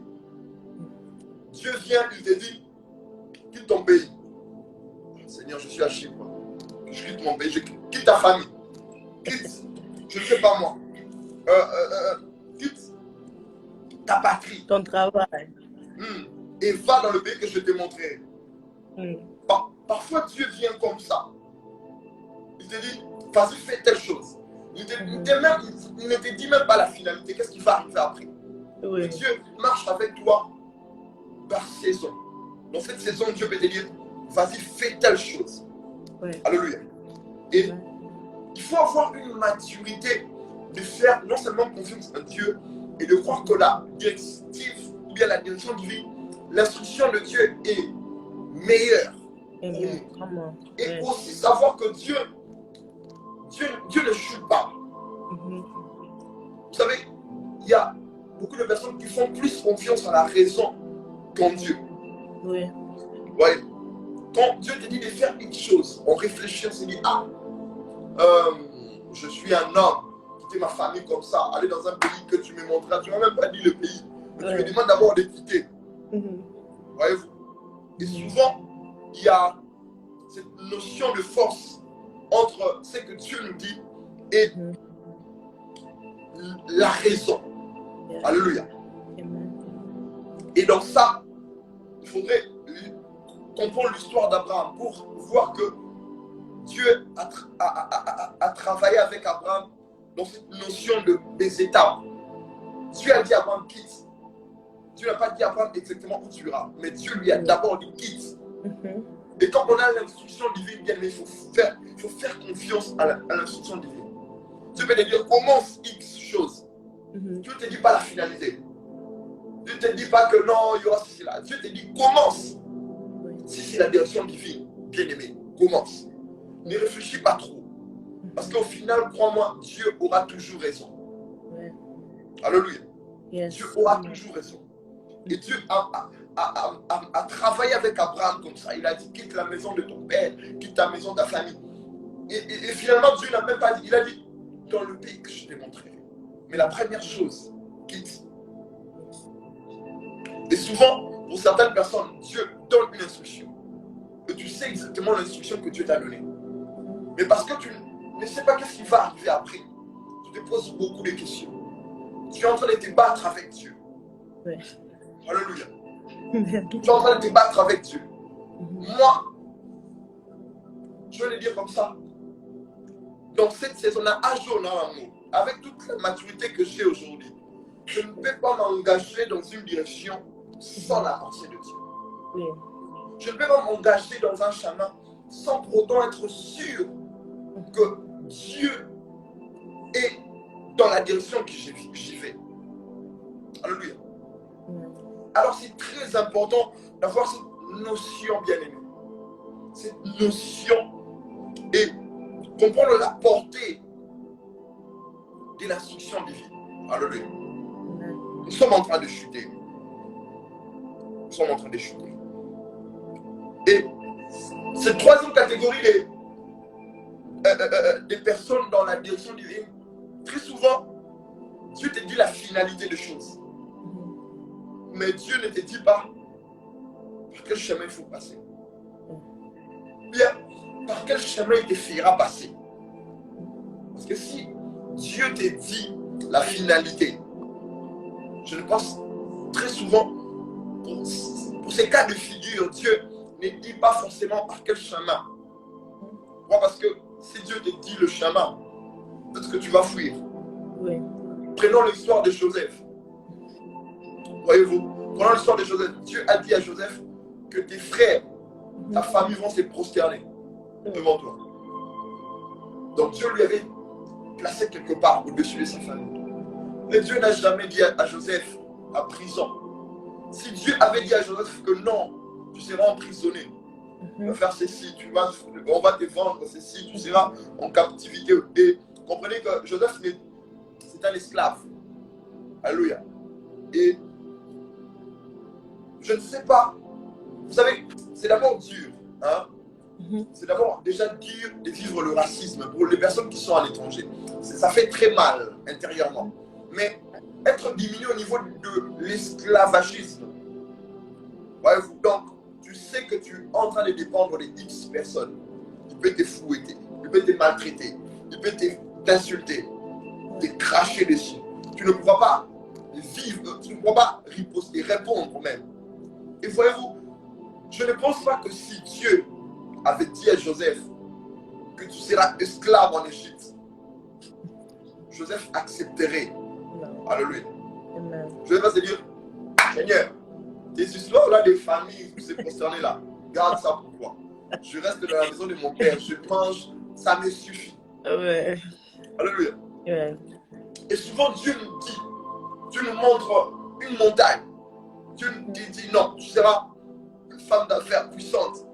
Dieu vient, il te dit, quitte ton pays. Seigneur, je suis à Chypre. Je quitte mon pays, je quitte ta famille. Quitte, je ne sais pas moi. Quitte ta patrie. Ton travail. Et va dans le pays que je t'ai montré. Parfois, Dieu vient comme ça. Il te dit, vas-y, fais telle chose. Il ne te dit même pas la finalité. Qu'est-ce qui va arriver après? Oui. Dieu marche avec toi par saison. Dans cette saison, Dieu peut te dire, vas-y, fais telle chose. Oui. Alléluia. Et il faut avoir une maturité de faire non seulement confiance en Dieu et de croire que la directive ou bien la direction divine, l'instruction de Dieu est meilleure. Et aussi savoir que Dieu ne chute pas. Vous savez, il y a beaucoup de personnes qui font plus confiance à la raison qu'en Dieu. Oui. Ouais. Quand Dieu te dit de faire une chose, on réfléchit, on se dit, je suis un homme, quitter ma famille comme ça, aller dans un pays que tu me montreras, tu ne m'as même pas dit le pays, mais tu me demandes d'abord de quitter. Voyez-vous? Et souvent, il y a cette notion de force entre ce que Dieu nous dit et la raison. Alléluia. Et dans ça, il faudrait comprendre l'histoire d'Abraham pour voir que Dieu a travaillé avec Abraham dans cette notion des étapes. Dieu a dit à Abraham, quitte. Dieu n'a pas dit à Abraham exactement où tu iras, mais Dieu lui a d'abord dit, quitte. Et quand on a l'instruction divine, bien, il faut faire confiance à l'instruction divine. Dieu peut te dire, commence X chose. Dieu ne te dit pas la finalité. Dieu ne te dit pas que non, il y aura ceci là. Dieu te dit, commence. Si c'est la direction divine, bien aimé, commence. Ne réfléchis pas trop. Parce qu'au final, crois-moi, Dieu aura toujours raison. Alléluia. Dieu aura toujours raison. Et Dieu a travaillé avec Abraham comme ça. Il a dit, quitte la maison de ton père, quitte ta maison, ta famille. Et finalement, Dieu n'a même pas dit, il a dit, dans le pays que je t'ai montré. Mais la première chose, quitte. Et souvent, pour certaines personnes, Dieu donne une instruction. Et tu sais exactement l'instruction que Dieu t'a donnée. Mais parce que tu ne sais pas qu'est-ce qui va arriver après, tu te poses beaucoup de questions. Tu es en train de te battre avec Dieu. Ouais. Alléluia. Tu es en train de te battre avec Dieu. Moi, je vais le dire comme ça. Dans cette saison-là, à jour dans l'amour, avec toute la maturité que j'ai aujourd'hui, je ne peux pas m'engager dans une direction sans la pensée de Dieu. Oui. Je ne peux pas m'engager dans un chemin sans pour autant être sûr que Dieu est dans la direction que j'y vais. Alléluia. Alors c'est très important d'avoir cette notion, bien-aimée. Cette notion et comprendre la portée de l'instruction divine. Alléluia. Nous sommes en train de chuter. Nous sommes en train de chuter. Et cette troisième catégorie des personnes dans la direction divine, très souvent, Dieu te dit la finalité des choses. Mais Dieu ne te dit pas par quel chemin il faut passer. Bien, par quel chemin il te fera passer. Parce que si Dieu te dit la finalité, je le pense très souvent, pour ces cas de figure, Dieu ne dit pas forcément par quel chemin. Pourquoi? Parce que si Dieu te dit le chemin, peut-être que tu vas fuir. Oui. Prenons l'histoire de Joseph. Voyez-vous, prenons l'histoire de Joseph. Dieu a dit à Joseph que tes frères, ta famille vont se prosterner devant toi. Donc Dieu lui avait placé quelque part au-dessus de sa famille. Mais Dieu n'a jamais dit à Joseph à prison. Si Dieu avait dit à Joseph que non, tu seras emprisonné, tu vas faire ceci, on va te vendre ceci, tu seras en captivité. Et comprenez que Joseph, c'est un esclave. Alléluia. Et je ne sais pas, vous savez, c'est d'abord dur. Hein? C'est d'abord déjà dur de vivre le racisme pour les personnes qui sont à l'étranger. Ça fait très mal intérieurement. Mais être diminué au niveau de l'esclavagisme, voyez-vous, donc tu sais que tu es en train de dépendre de X personnes. Il peut te fouetter, il peut te maltraiter, il peut t'insulter, te cracher dessus. Tu ne pourras pas vivre, tu ne pourras pas riposter, répondre même. Et voyez-vous, je ne pense pas que si Dieu avait dit à Joseph que tu seras esclave en Égypte, Joseph accepterait. Non. Alléluia. Je vais se dire, Seigneur, tes histoires-là des familles, ces concernés-là, garde ça pour toi. Je reste dans la maison de mon père, je mange, ça me suffit. Ouais. Alléluia. Ouais. Et souvent, Dieu nous dit, Dieu nous montre une montagne. Dieu nous dit non, tu seras une femme d'affaires puissante.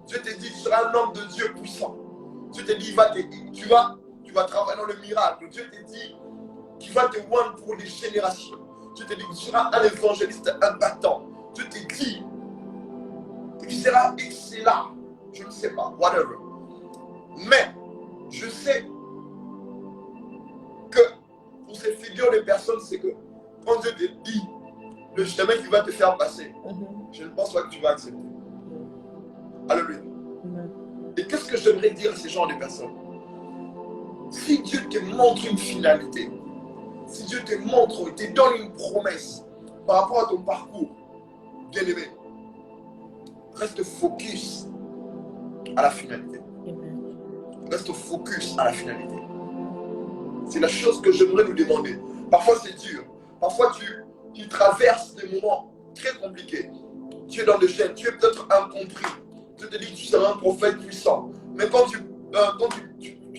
Dieu te dit, tu seras un homme de Dieu puissant. Dieu te dit, tu vas travailler dans le miracle. Dieu te dit, tu vas te rendre pour les générations. Dieu te dit, tu seras un évangéliste impactant. Dieu te dit, que tu seras excellent. Je ne sais pas, whatever. Mais, je sais que pour ces figures de personnes, c'est que quand Dieu te dit le chemin qui va te faire passer, je ne pense pas que tu vas accepter. Alléluia. Et qu'est-ce que j'aimerais dire à ces genres de personnes? Si Dieu te montre une finalité, si Dieu te montre, il te donne une promesse par rapport à ton parcours, bien aimé, reste focus à la finalité. Reste focus à la finalité. C'est la chose que j'aimerais nous demander. Parfois c'est dur. Parfois tu traverses des moments très compliqués. Tu es dans le gène, tu es peut-être incompris. Tu te dis que tu seras un prophète puissant. Mais quand tu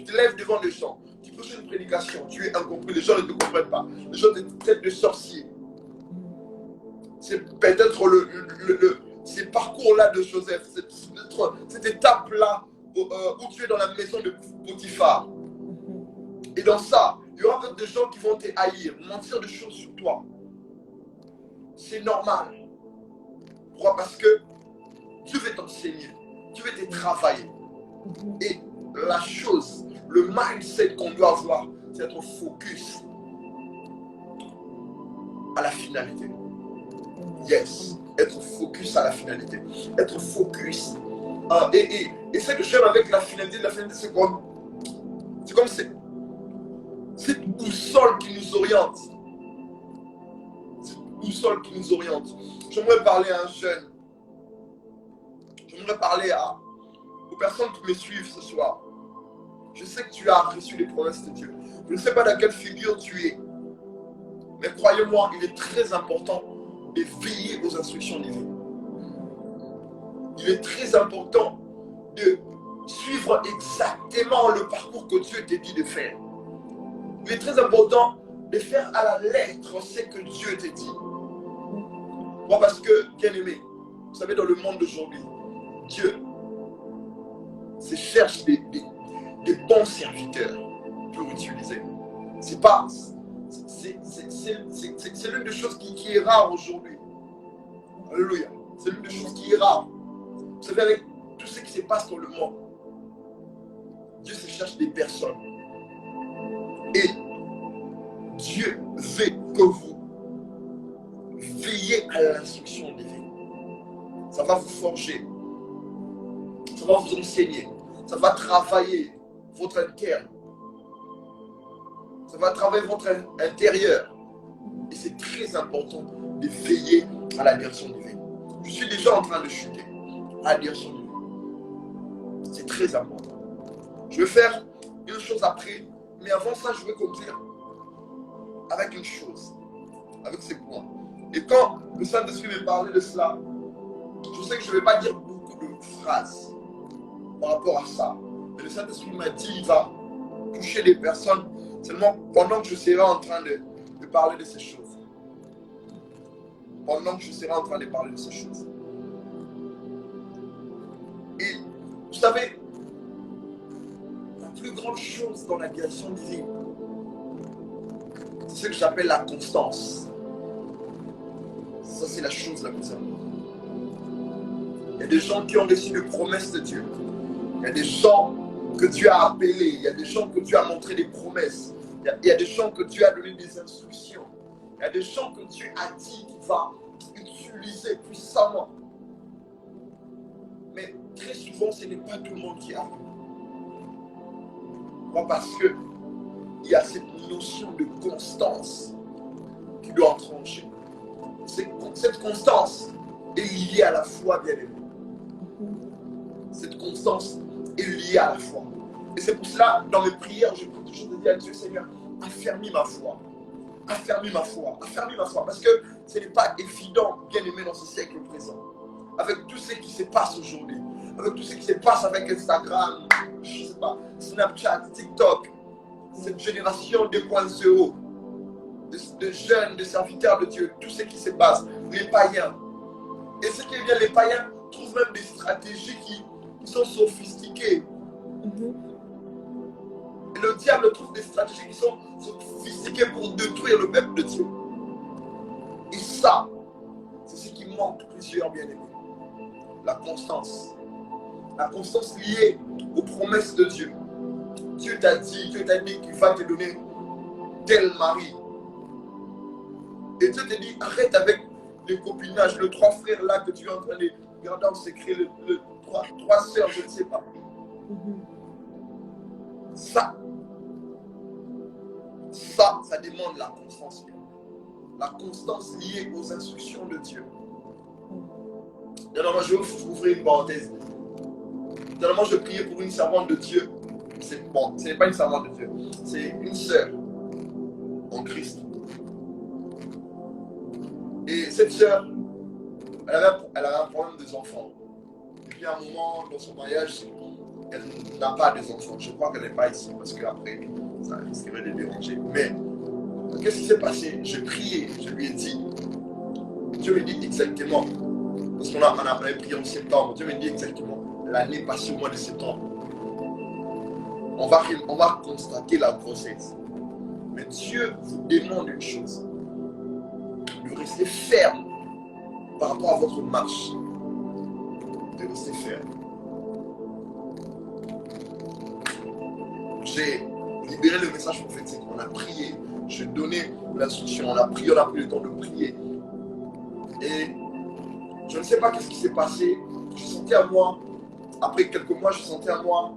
te lèves devant les gens, tu fais une prédication, tu es incompris, les gens ne te comprennent pas. Les gens te traitent de sorcier. C'est peut-être ces parcours-là de Joseph, cette étape-là où tu es dans la maison de Potiphar. Et dans ça, il y aura peut-être des gens qui vont te haïr, mentir des choses sur toi. C'est normal. Pourquoi? Parce que Dieu veut t'enseigner, Dieu veut te travailler. Et la chose, le mindset qu'on doit avoir, c'est être focus à la finalité. Yes, être focus à la finalité. Être focus. Et ce que j'aime avec la finalité, c'est comme cette boussole qui nous oriente. Cette boussole qui nous oriente. J'aimerais parler à un jeune. J'aimerais parler aux personnes qui me suivent ce soir. Je sais que tu as reçu les promesses de Dieu. Je ne sais pas dans quelle figure tu es. Mais croyez-moi, il est très important de veiller aux instructions divines. Il est très important de suivre exactement le parcours que Dieu t'a dit de faire. Il est très important de faire à la lettre ce que Dieu t'a dit. Moi, parce que, bien aimé, vous savez, dans le monde d'aujourd'hui, Dieu cherche des bons serviteurs pour utiliser. C'est l'une des choses qui est rare aujourd'hui. Alléluia. C'est l'une des choses qui est rare. Vous savez, avec tout ce qui se passe dans le monde, Dieu cherche des personnes. Et Dieu veut que vous veillez à l'instruction divine. Ça va vous forger. Ça va vous enseigner. Ça va travailler votre interne. Ça va travailler votre intérieur. Et c'est très important de veiller à la direction divine. Je suis déjà en train de chuter à la direction divine. C'est très important. Je vais faire une chose après, mais avant ça, je vais conclure avec une chose, avec ces points. Et quand le Saint-Esprit me parlait de cela, je sais que je ne vais pas dire beaucoup de phrases par rapport à ça. Mais le Saint-Esprit m'a dit, il va toucher les personnes seulement pendant que je serai en train de parler de ces choses. Pendant que je serai en train de parler de ces choses. Et vous savez, la plus grande chose dans la direction divine, c'est ce que j'appelle la constance. Ça, c'est la chose la plus importante. Il y a des gens qui ont reçu les promesses de Dieu. Il y a des gens que Dieu a appelés. Il y a des gens que Dieu a montré des promesses. Il y a des gens que Dieu a donné des instructions. Il y a des gens que Dieu a dit qu'il va utiliser puissamment. Mais très souvent, ce n'est pas tout le monde qui arrive. Pourquoi? Parce qu'il y a cette notion de constance qui doit entrer en jeu. Cette constance est liée à la foi, bien aimé. Cette constance est liée à la foi. Et c'est pour cela, dans mes prières, je peux toujours dire à Dieu, Seigneur, affermis ma foi. Affermis ma foi. Affermis ma foi. Parce que ce n'est pas évident, bien aimé, dans ce siècle présent. Avec tout ce qui se passe aujourd'hui. Avec tout ce qui se passe avec Instagram, je ne sais pas, Snapchat, TikTok. Cette génération 2.0 de jeunes, de serviteurs de Dieu, tout ce qui se passe, les païens. Et ce qui est bien, les païens trouvent même des stratégies qui sont sophistiquées. Et le diable trouve des stratégies qui sont sophistiquées pour détruire le peuple de Dieu. Et ça, c'est ce qui manque plusieurs bien-aimés. La constance. La constance liée aux promesses de Dieu. Dieu t'a dit qu'il va te donner tel mari. Et Dieu te dit, arrête avec le copinage, le trois frères là que tu es en train de garder en secret, trois sœurs, je ne sais pas. Ça demande la constance. La constance liée aux instructions de Dieu. Dernièrement, je vais vous ouvrir une parenthèse. Dernièrement, je priais pour une servante de Dieu. Bon, ce n'est pas une servante de Dieu, c'est une sœur en Christ. Et cette sœur, elle avait un problème des enfants. Et puis à un moment, dans son mariage, elle n'a pas des enfants. Je crois qu'elle n'est pas ici parce qu'après, ça risquerait de déranger. Mais, qu'est-ce qui s'est passé? J'ai prié, je lui ai dit, Dieu me dit exactement, parce qu'on avait prié en septembre, Dieu me dit exactement, l'année passée au mois de septembre, on va constater la grossesse. Mais Dieu vous demande une chose, de rester ferme par rapport à votre marche. De rester ferme. j'ai libéré le message prophétique, on a prié, j'ai donné l'instruction, on a prié, on a pris le temps de prier. Et je ne sais pas qu'est-ce qui s'est passé. Je sentais à moi, après quelques mois, je sentais à moi,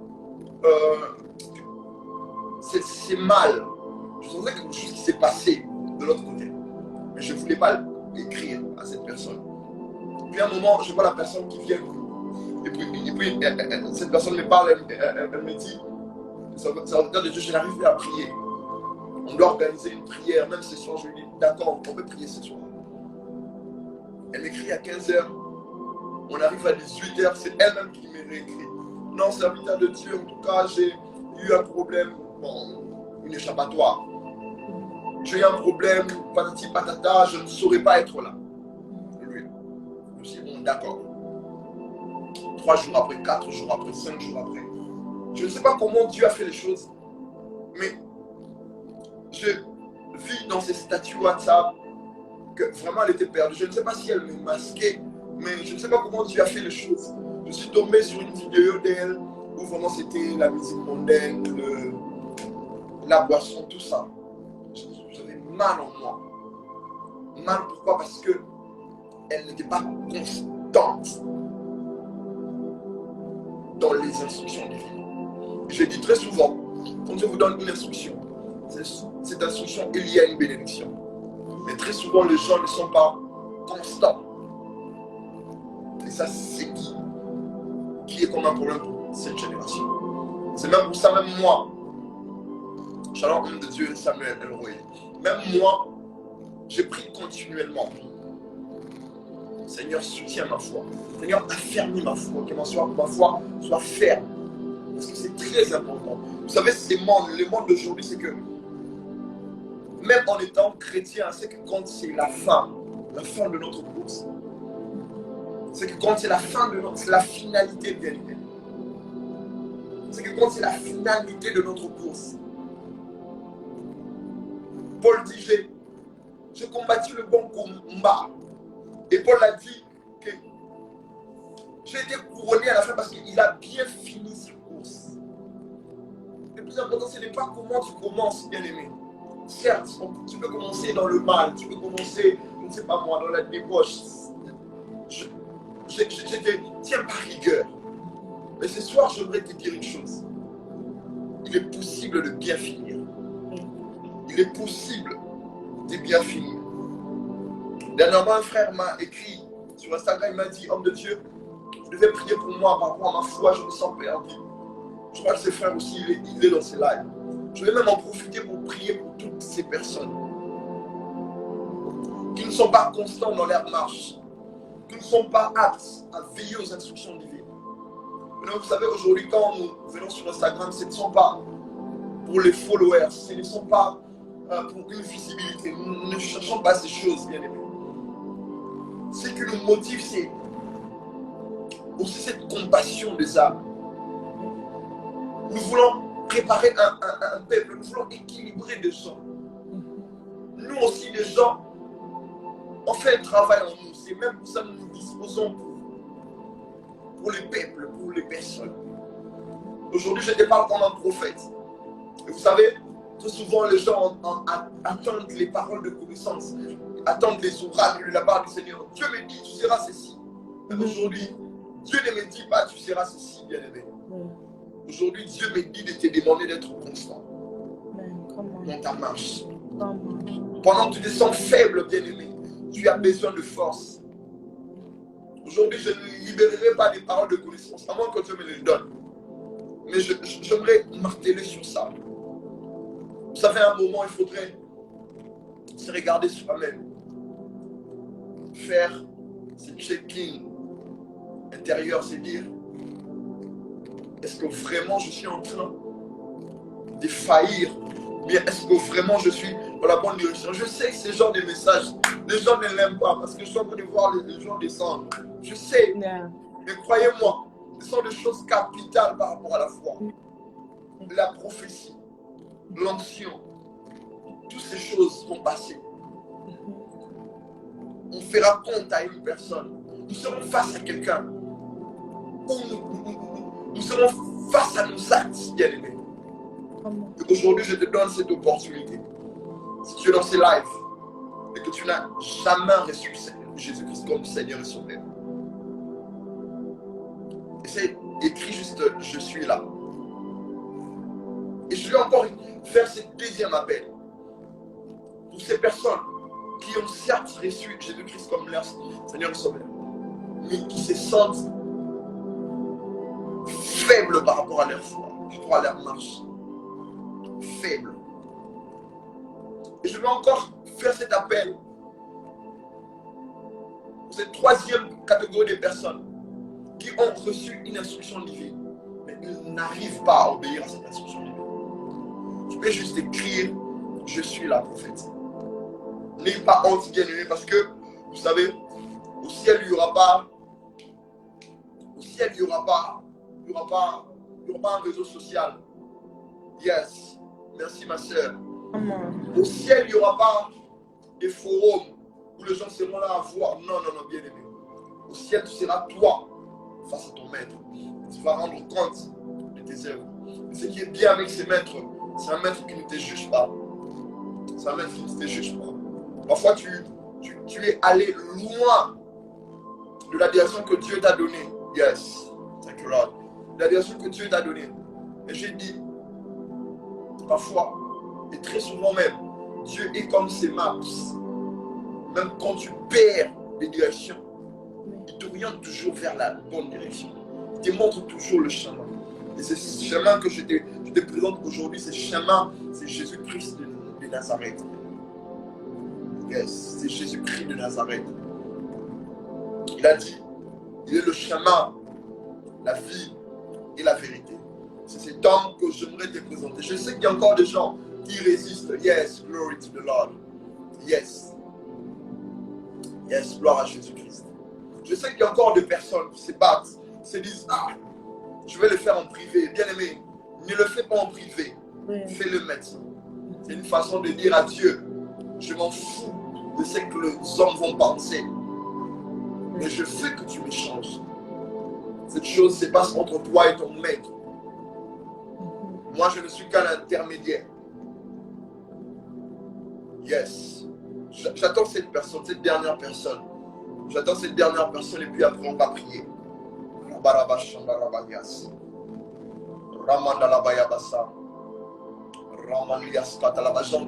c'est mal. Je sentais quelque chose qui s'est passé de l'autre côté. Mais je ne voulais pas écrire à cette personne. Puis à un moment, je vois la personne qui vient. Et puis cette personne me parle, elle me dit, serviteur de Dieu, je n'arrive plus à prier. On doit organiser une prière, même ce soir. Je lui dis, d'accord, on peut prier ce soir. Elle m'écrit à 15h. On arrive à 18h, c'est elle-même qui me réécrit. Non, serviteur de Dieu, en tout cas, j'ai eu un problème. Bon, une échappatoire. J'ai eu un problème, patati patata, je ne saurais pas être là. Lui, je me suis dit, bon, d'accord. 3 jours après, 4 jours après, 5 jours après. Je ne sais pas comment Dieu a fait les choses, mais je vis dans ces statuts WhatsApp que vraiment elle était perdue. Je ne sais pas si elle me masquait, mais je ne sais pas comment Dieu a fait les choses. Je suis tombé sur une vidéo d'elle où vraiment c'était la musique mondaine, la boisson, tout ça. J'avais mal en moi. Mal pourquoi? Parce que elle n'était pas constante dans les instructions divines. Je dis très souvent, quand Dieu vous donne une instruction, cette instruction est liée à une bénédiction. Mais très souvent, les gens ne sont pas constants. Et ça, c'est qui est comme un problème pour cette génération. C'est même pour ça, même moi, Shalom, homme de Dieu, Samuel Elroy, même moi, j'ai pris continuellement. Seigneur, soutiens ma foi. Seigneur, affermis ma foi, que ma foi soit ferme. Parce que c'est très important. Vous savez, le monde d'aujourd'hui, c'est que même en étant chrétien, c'est que quand c'est la fin de notre course, c'est que quand c'est la fin de notre, c'est la finalité bien aimé. C'est que quand c'est la finalité de notre course, Paul dit, j'ai combattu le bon combat. Et Paul a dit que j'ai été couronné à la fin parce qu'il a bien fini sa course. Le plus important, ce n'est pas comment tu commences, bien aimé. Certes, tu peux commencer dans le mal, tu peux commencer, je ne sais pas moi, dans la débauche. Je te tiens par rigueur. Mais ce soir, j'aimerais te dire une chose. Il est possible de bien finir. Il est possible de bien finir. Dernièrement, un frère m'a écrit sur Instagram, il m'a dit, homme de Dieu, je devais prier pour moi par rapport à ma foi, je me sens perdu. Je crois que ce frère aussi, il est dans ses lives. Je vais même en profiter pour prier pour toutes ces personnes qui ne sont pas constants dans leur marche, qui ne sont pas aptes à veiller aux instructions divines. Maintenant, vous savez, aujourd'hui, quand nous venons sur Instagram, ce ne sont pas pour les followers, ce ne sont pas pour une visibilité. Nous ne cherchons pas ces choses, bien aimés. Ce qui nous motive, c'est aussi cette compassion des âmes. Nous voulons préparer un peuple, nous voulons équilibrer des gens. Nous aussi, les gens, on fait un travail en nous. C'est même pour ça que nous disposons pour les peuples, pour les personnes. Aujourd'hui, je te parle comme un prophète. Et vous savez, très souvent, les gens attendent les paroles de connaissance, attendent les oracles de la part du Seigneur. Dieu me dit, tu seras ceci. Mais aujourd'hui, Dieu ne me dit pas, tu seras ceci, bien-aimé. Aujourd'hui, Dieu me dit de te demander d'être constant dans ta marche. Pendant que tu te sens faible, bien-aimé, tu as besoin de force. Aujourd'hui, je ne libérerai pas des paroles de connaissance, à moins que Dieu me les donne. Mais j'aimerais marteler sur ça. Vous savez, à un moment, il faudrait se regarder soi-même. Faire ce check-in intérieur, c'est dire, est-ce que vraiment je suis en train de faillir? Bien, est-ce que vraiment je suis dans la bonne direction? Je sais que ce genre de messages, les gens ne l'aiment pas parce que je suis en train de voir les gens descendre. Je sais, mais croyez-moi, ce sont des choses capitales par rapport à la foi. La prophétie, l'onction, toutes ces choses vont passer. On fera compte à une personne. Nous serons face à quelqu'un. Nous serons face à nos actes, bien aimés. Et aujourd'hui, je te donne cette opportunité. Si tu es dans ces lives et que tu n'as jamais reçu Jésus-Christ comme Seigneur et Sauveur, essaie d'écrire juste je suis là. Et je vais encore faire ce deuxième appel pour ces personnes qui ont certes reçu Jésus-Christ comme leur Seigneur et Sauveur, mais qui se sentent faibles par rapport à leur foi, par rapport à leur marche. Faibles. Et je vais encore faire cet appel pour cette troisième catégorie de personnes qui ont reçu une instruction divine, mais ils n'arrivent pas à obéir à cette instruction divine. Tu peux juste écrire je suis la prophète. N'ayez pas honte, bien-aimé, parce que vous savez, au ciel, il n'y aura pas. Au ciel, il n'y aura pas un réseau social. Yes. Merci, ma soeur. Au ciel, il n'y aura pas des forums où les gens seront là à voir. Non, non, non, bien-aimé. Au ciel, tu seras toi face à ton maître. Tu vas rendre compte de tes œuvres. Ce qui est bien avec ces maîtres, c'est un maître qui ne te juge pas. C'est un maître qui ne te juge pas. Parfois, tu es allé loin de la direction que Dieu t'a donnée. Yes. Thank you, Lord. La direction que Dieu t'a donnée. Et j'ai dit, parfois, et très souvent même, Dieu est comme ses maps. Même quand tu perds les directions, il t'oriente toujours vers la bonne direction. Il te montre toujours le chemin. Et c'est ce chemin que je te présente aujourd'hui. Ce chemin, c'est Jésus-Christ de Nazareth. Yes, c'est Jésus-Christ de Nazareth. Il a dit, il est le chemin, la vie et la vérité. C'est cet homme que j'aimerais te présenter. Je sais qu'il y a encore des gens qui résistent. Yes, glory to the Lord. Yes. Yes, gloire à Jésus-Christ. Je sais qu'il y a encore des personnes qui se battent, qui se disent, ah, je vais le faire en privé. Bien aimé, ne le fais pas en privé. Oui. Fais-le maintenant. C'est une façon de dire à Dieu, je m'en fous de ce que les hommes vont penser. Mais je veux que tu me changes. Cette chose se passe entre toi et ton maître. Moi, je ne suis qu'un intermédiaire. Yes. J'attends cette personne, cette dernière personne. J'attends cette dernière personne et puis après on va prier.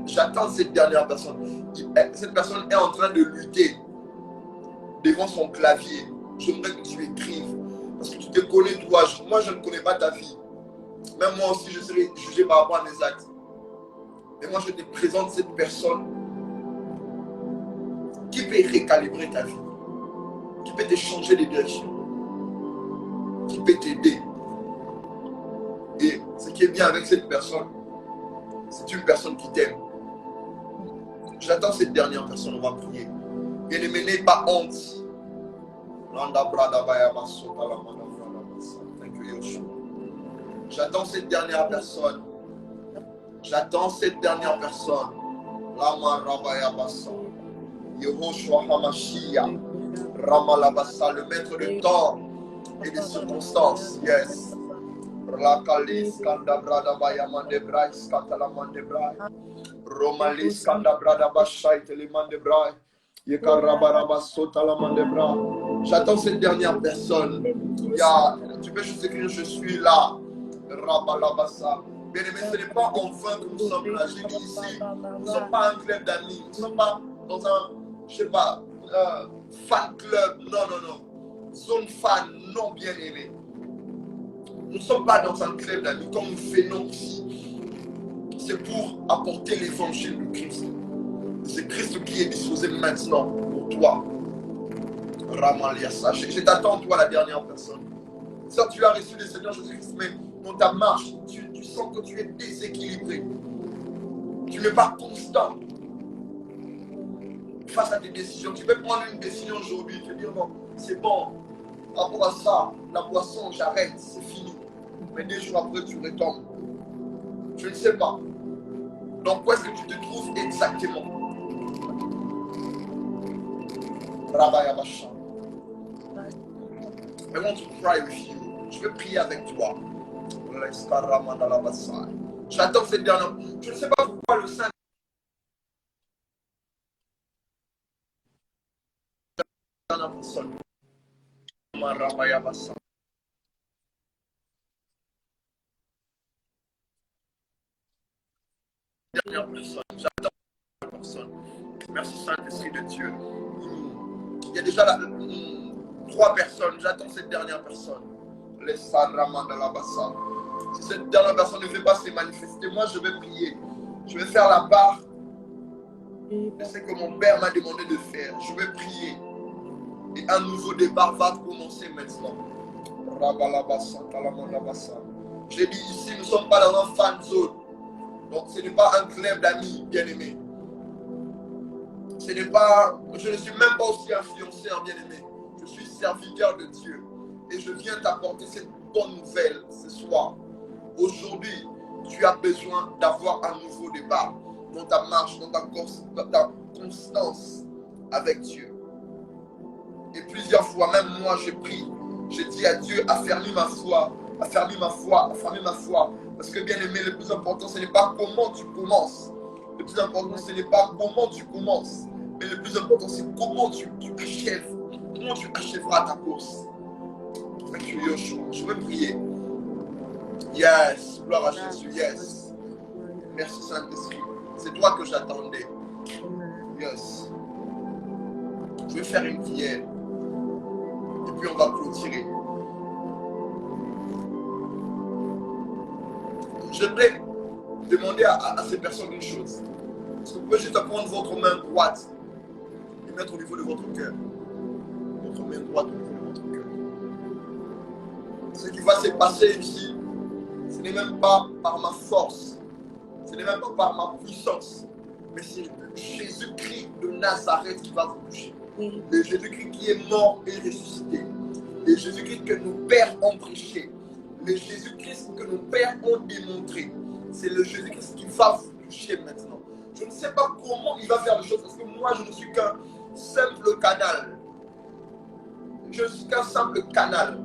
J'attends cette dernière personne. Cette personne est en train de lutter devant son clavier. J'aimerais que tu écrives. Parce que tu te connais toi. Moi, je ne connais pas ta vie. Même moi aussi, je serai jugé par rapport à mes actes. Mais moi, je te présente cette personne qui peut récalibrer ta vie. Qui peut te changer de direction. Qui peut t'aider. Et ce qui est bien avec cette personne, c'est une personne qui t'aime. J'attends cette dernière personne, on va prier. Et ne menez pas honte. J'attends cette dernière personne. J'attends cette dernière personne. Lama Rabaya Bassa. Yehoshua Hamashia. Ramalabassa, le maître du temps et des circonstances. Yes. Rakalis Kandabrada Bayamandebrai, Skatalamandebrai. Romalis Kandabrada Bashai Telemandebrai. Yekarabara Sotalamandebrai. J'attends cette dernière personne. Tu peux juste écrire je suis là. Rabalabassa. Bien aimé, ce n'est pas en vain que nous sommes là. J'ai dit ici, nous ne sommes pas un club d'amis. Nous ne sommes pas dans un, je sais pas, fan club. Non, non, non. Zone fan, non bien aimé. Nous ne sommes pas dans un club d'amis comme nous faisons ici. C'est pour apporter l'évangile de Christ. C'est Christ qui est disposé maintenant pour toi. Ramaliasa. Je t'attends, toi, la dernière personne. Ça, tu as reçu le Seigneur Jésus-Christ, mais dans ta marche, tu sens que tu es déséquilibré. Tu n'es pas constant face à tes décisions. Tu peux prendre une décision aujourd'hui, te dire non, c'est bon. Par rapport à ça, la boisson, j'arrête, c'est fini. Mais 2 jours après, tu retombes. Je ne sais pas. Donc, où est-ce que tu te trouves exactement? Rabaya Bashan. I want to pray with you. Je vais prier avec toi. J'attends cette dernière. Je ne sais pas pourquoi le Saint dernière personne. Dernière personne. J'attends cette personne. Merci Saint-Esprit de Dieu. Il y a déjà 3 personnes. J'attends cette dernière personne. Les Sandraman de la Bassa. Si cette dernière personne ne veut pas se manifester, moi je vais prier. Je vais faire la part de ce que mon Père m'a demandé de faire. Je vais prier. Et un nouveau départ va commencer maintenant. J'ai dit ici, nous ne sommes pas dans un fan zone. Donc ce n'est pas un club d'amis bien-aimés. Ce n'est pas, je ne suis même pas aussi influenceur bien-aimé. Je suis serviteur de Dieu. Et je viens t'apporter cette bonne nouvelle ce soir. Aujourd'hui, tu as besoin d'avoir un nouveau départ dans ta marche, dans ta constance avec Dieu. Et plusieurs fois, même moi, j'ai prié. J'ai dit à Dieu, affermis ma foi, affermis ma foi, affermis ma foi. Parce que bien aimé, le plus important, ce n'est pas comment tu commences. Le plus important, ce n'est pas comment tu commences. Mais le plus important, c'est comment tu achèves. Comment tu achèveras ta course. Je vais prier. Yes, gloire à Jésus, yes. Merci Saint-Esprit. C'est toi que j'attendais. Yes. Je vais faire une prière. Et puis on va clôturer. Je voudrais demander à ces personnes une chose. Est-ce que vous pouvez juste prendre votre main droite et mettre au niveau de votre cœur? Votre main droite au niveau de votre cœur. Ce qui va se passer ici, ce n'est même pas par ma force, ce n'est même pas par ma puissance, mais c'est Jésus-Christ de Nazareth qui va vous toucher. Le Jésus-Christ qui est mort et ressuscité. Le Jésus-Christ que nos pères ont prêché. Le Jésus-Christ que nos pères ont démontré. C'est le Jésus-Christ qui va vous toucher maintenant. Je ne sais pas comment il va faire les choses parce que moi je ne suis qu'un simple canal. Je ne suis qu'un simple canal.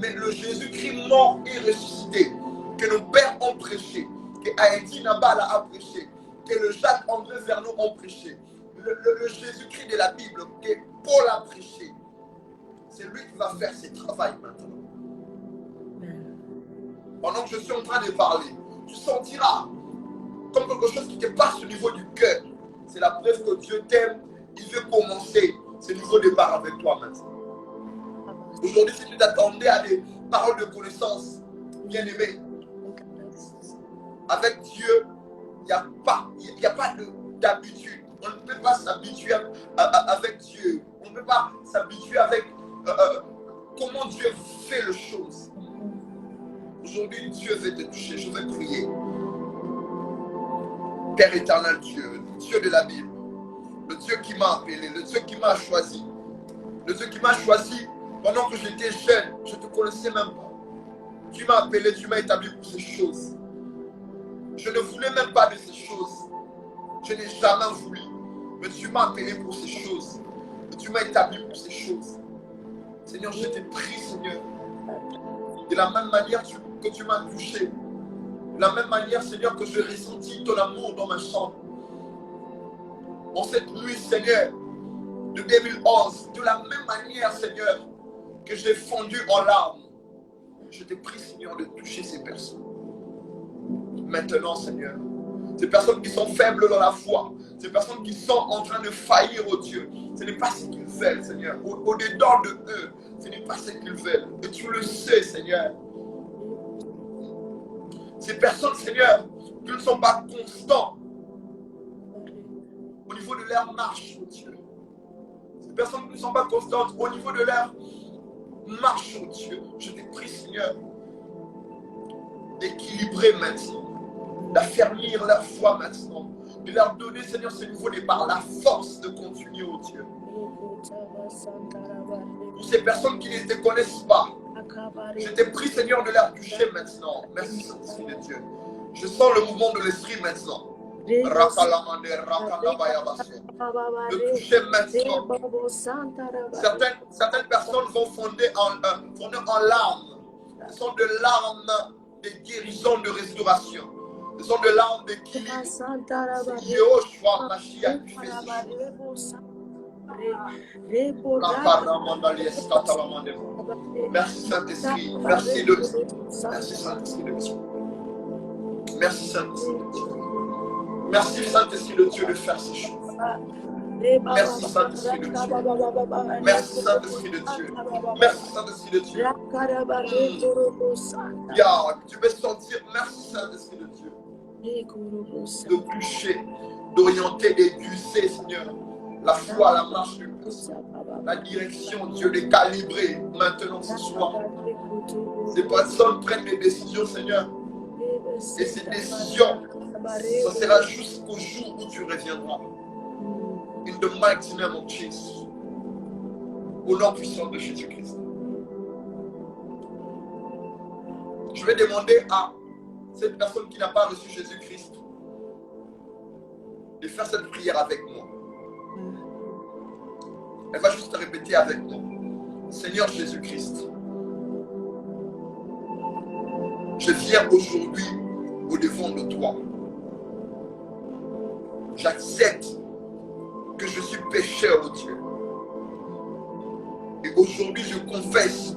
Mais le Jésus-Christ mort et ressuscité, que nos pères ont prêché, que Haïti Nabala a prêché, que le Jacques-André Vernon ont prêché, le Jésus-Christ de la Bible, que Paul a prêché, c'est lui qui va faire ce travail maintenant. Pendant que je suis en train de parler, tu sentiras comme quelque chose qui te passe au niveau du cœur. C'est la preuve que Dieu t'aime. Il veut commencer ce nouveau départ avec toi maintenant. Aujourd'hui, si tu t'attendais à des paroles de connaissance, bien aimé, avec Dieu, il n'y a pas d'habitude. On ne peut pas s'habituer avec Dieu. On ne peut pas s'habituer avec comment Dieu fait les choses. Aujourd'hui, Dieu veut te toucher. Je vais prier. Père éternel Dieu, le Dieu de la Bible, le Dieu qui m'a appelé, le Dieu qui m'a choisi, le Dieu qui m'a choisi pendant que j'étais jeune, je ne te connaissais même pas. Tu m'as appelé, tu m'as établi pour ces choses. Je ne voulais même pas de ces choses. Je n'ai jamais voulu. Mais tu m'as appelé pour ces choses. Et tu m'as établi pour ces choses. Seigneur, je t'ai pris, Seigneur. De la même manière que tu m'as touché. De la même manière, Seigneur, que j'ai ressenti ton amour dans ma chambre. En cette nuit, Seigneur, de 2011, de la même manière, Seigneur, que j'ai fondu en larmes. Je te prie, Seigneur, de toucher ces personnes. Maintenant, Seigneur, ces personnes qui sont faibles dans la foi, ces personnes qui sont en train de faillir au Dieu, ce n'est pas ce qu'ils veulent, Seigneur. Au-dedans de eux, ce n'est pas ce qu'ils veulent. Et tu le sais, Seigneur. Ces personnes, Seigneur, qui ne sont pas constants au niveau de leur marche, au Dieu. Ces personnes qui ne sont pas constantes au niveau de leur marche, au Dieu. Je te prie, Seigneur, d'équilibrer maintenant, d'affermir leur foi maintenant, de leur donner, Seigneur, ce nouveau départ, la force de continuer, au Dieu. Pour ces personnes qui ne te connaissent pas, je te prie, Seigneur, de leur toucher maintenant. Merci, Saint-Esprit de Dieu. Je sens le mouvement de l'Esprit maintenant. De toucher maintenant. Certaines personnes vont fonder en larmes. Ce sont des larmes de guérison, de restauration. besoin de l'âme d'équilibre. C'est Yehoshua Mashiach qui fait ces choses. Merci Saint-Esprit. Merci Saint-Esprit de Dieu. Merci Saint-Esprit de Dieu. Merci Saint-Esprit de Dieu de faire ces choses. Merci Saint-Esprit de Dieu. Merci Saint-Esprit de Dieu. Merci Saint-Esprit de Dieu. Tu peux sentir, merci Saint-Esprit de Dieu. De toucher, d'orienter, d'aiguiser, Seigneur. La foi, la marche du Christ. La direction, Dieu, de calibrer maintenant ce soir. Ces personnes prennent des décisions, Seigneur. Et ces décisions, ça sera jusqu'au jour où tu reviendras. In the mighty name of Jesus. Au nom puissant de Jésus-Christ. Je vais demander à cette personne qui n'a pas reçu Jésus-Christ de faire cette prière avec moi. Elle va juste répéter avec moi. Seigneur Jésus-Christ, je viens aujourd'hui au-devant de toi. J'accepte que je suis pécheur, oh Dieu. Et aujourd'hui, je confesse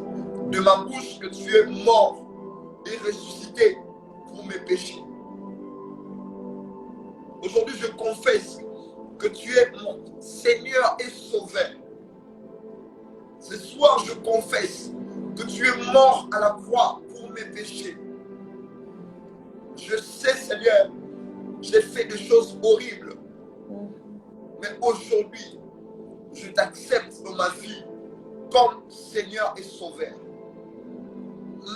de ma bouche que tu es mort et ressuscité pour mes péchés. Aujourd'hui, je confesse que tu es mon Seigneur et Sauveur. Ce soir, je confesse que tu es mort à la croix pour mes péchés. Je sais, Seigneur, j'ai fait des choses horribles. Mais aujourd'hui, je t'accepte dans ma vie comme Seigneur et Sauveur.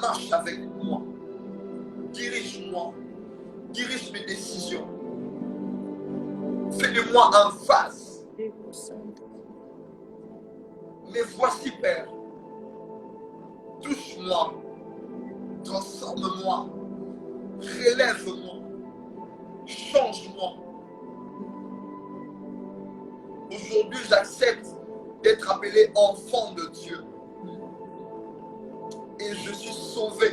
Marche avec moi. Dirige-moi. Dirige mes décisions. Fais de moi un vase. Mais voici, Père. Touche-moi. Transforme-moi. Relève-moi. Change-moi. Aujourd'hui, j'accepte d'être appelé enfant de Dieu. Et je suis sauvé.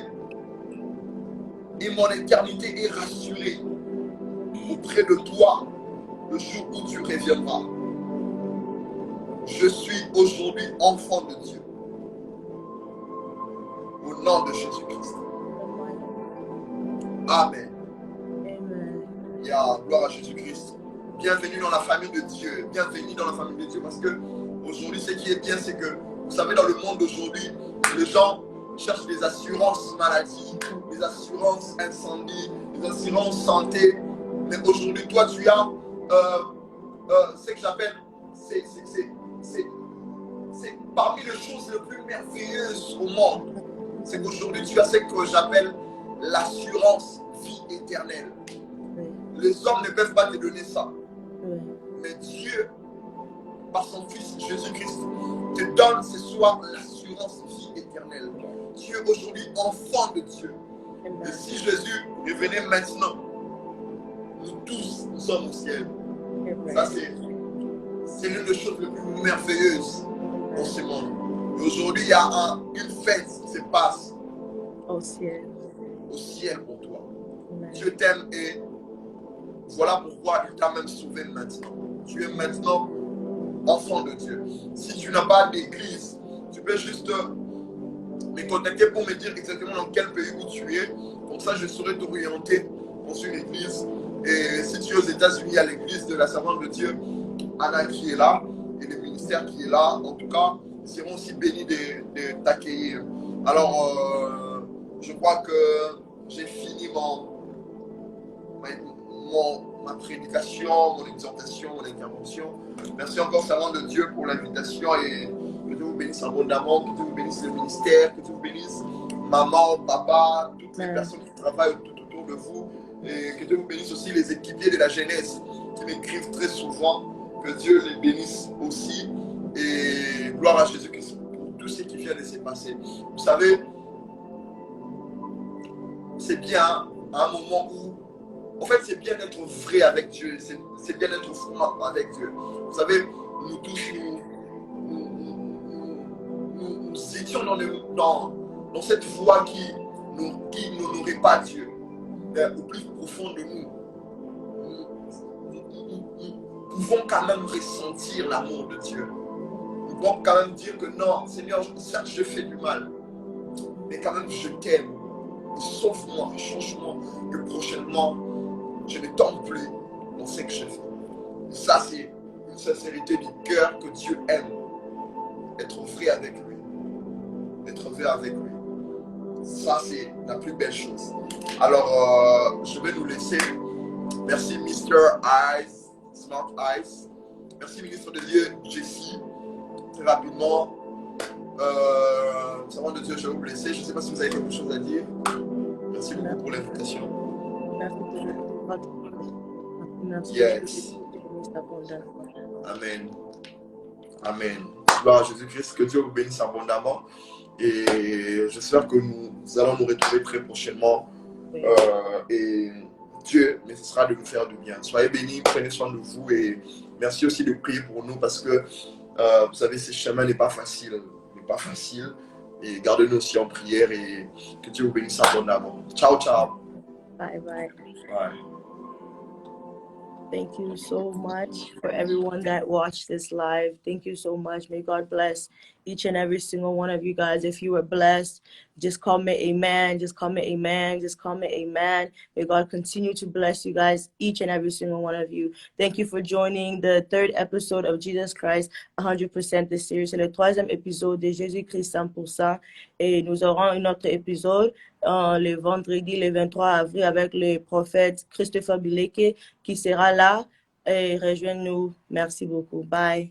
Et mon éternité est rassurée auprès de toi le jour où tu reviendras. Je suis aujourd'hui enfant de Dieu. Au nom de Jésus-Christ. Amen. Gloire à Jésus-Christ. Bienvenue dans la famille de Dieu. Bienvenue dans la famille de Dieu. Parce que aujourd'hui, ce qui est bien, c'est que, vous savez, dans le monde d'aujourd'hui, les gens cherchent des assurances maladie, des assurances incendie, des assurances santé. Mais aujourd'hui, toi, tu as ce que j'appelle, c'est parmi les choses les plus merveilleuses au monde. C'est qu'aujourd'hui, tu as ce que j'appelle l'assurance vie éternelle. Les hommes ne peuvent pas te donner ça. Mais Dieu, par son Fils Jésus-Christ, te donne ce soir l'assurance vie éternelle. Tu es aujourd'hui enfant de Dieu. Et si Jésus revenait maintenant, nous tous, nous sommes au ciel. Ça, c'est l'une des choses les plus merveilleuses dans ce monde. Et aujourd'hui, il y a une fête qui se passe au ciel pour toi. Dieu t'aime et voilà pourquoi il t'a même sauvé maintenant. Tu es maintenant enfant de Dieu. Si tu n'as pas d'église, tu peux juste me contacter pour me dire exactement dans quel pays où tu es. Comme ça, je saurai t'orienter dans une église. Et si tu es aux États-Unis, il y a l'église de la servante de Dieu, Anna, qui est là, et le ministère qui est là. En tout cas, ils seront aussi bénis de t'accueillir. Alors, je crois que j'ai fini ma prédication, mon exhortation, mon intervention. Merci encore, servant de Dieu, pour l'invitation et que Dieu vous bénisse abondamment, que Dieu vous bénisse le ministère, que Dieu vous bénisse maman, papa, toutes les personnes qui travaillent tout autour de vous et que Dieu vous bénisse aussi les équipiers de la jeunesse qui m'écrivent très souvent, que Dieu les bénisse aussi et gloire à Jésus-Christ pour tout ce qui vient de se passer. Vous savez, c'est bien à un moment où en fait, c'est bien d'être vrai avec Dieu, c'est bien d'être franc avec Dieu. Vous savez, nous tous, nous étions dans cette voie qui ne nourrit pas Dieu. au plus profond de nous, nous pouvons quand même ressentir l'amour de Dieu. Nous pouvons quand même dire que non, Seigneur, certes je fais du mal, mais quand même je t'aime. Sauve-moi, change-moi, que prochainement je ne tombe plus dans ce que je fais. Ça, c'est une sincérité du cœur que Dieu aime. Être vrai avec lui. Être vrai avec lui. Ça, c'est la plus belle chose. Alors, je vais nous laisser. Merci, Mr. Eyes, Smart Eyes. Merci, ministre de Dieu, Jessie. Très rapidement. Servant de Dieu, je vais vous laisser. Je ne sais pas si vous avez quelque chose à dire. Merci beaucoup pour l'invitation. Merci. Yes. Amen. Amen. Gloire à Jésus-Christ. Que Dieu vous bénisse abondamment. Et j'espère que nous allons nous retrouver très prochainement. Et Dieu ne cessera de nous faire du bien. Soyez bénis, prenez soin de vous. Et merci aussi de prier pour nous parce que vous savez, ce chemin n'est pas facile. Et gardez-nous aussi en prière et que Dieu vous bénisse abondamment. Ciao, ciao. Bye. Bye. Thank you so much for everyone that watched this live. Thank you so much. May God bless each and every single one of you guys. If you were blessed, just comment amen. Just comment amen. Just comment amen. May God continue to bless you guys, each and every single one of you. Thank you for joining the third episode of Jesus Christ 100% the series. C'est le troisième épisode de Jésus-Christ 100%. Et nous aurons un autre épisode le vendredi, le 23 avril, avec le prophète Christopher Bileke qui sera là. Et rejoignez-nous. Merci beaucoup. Bye.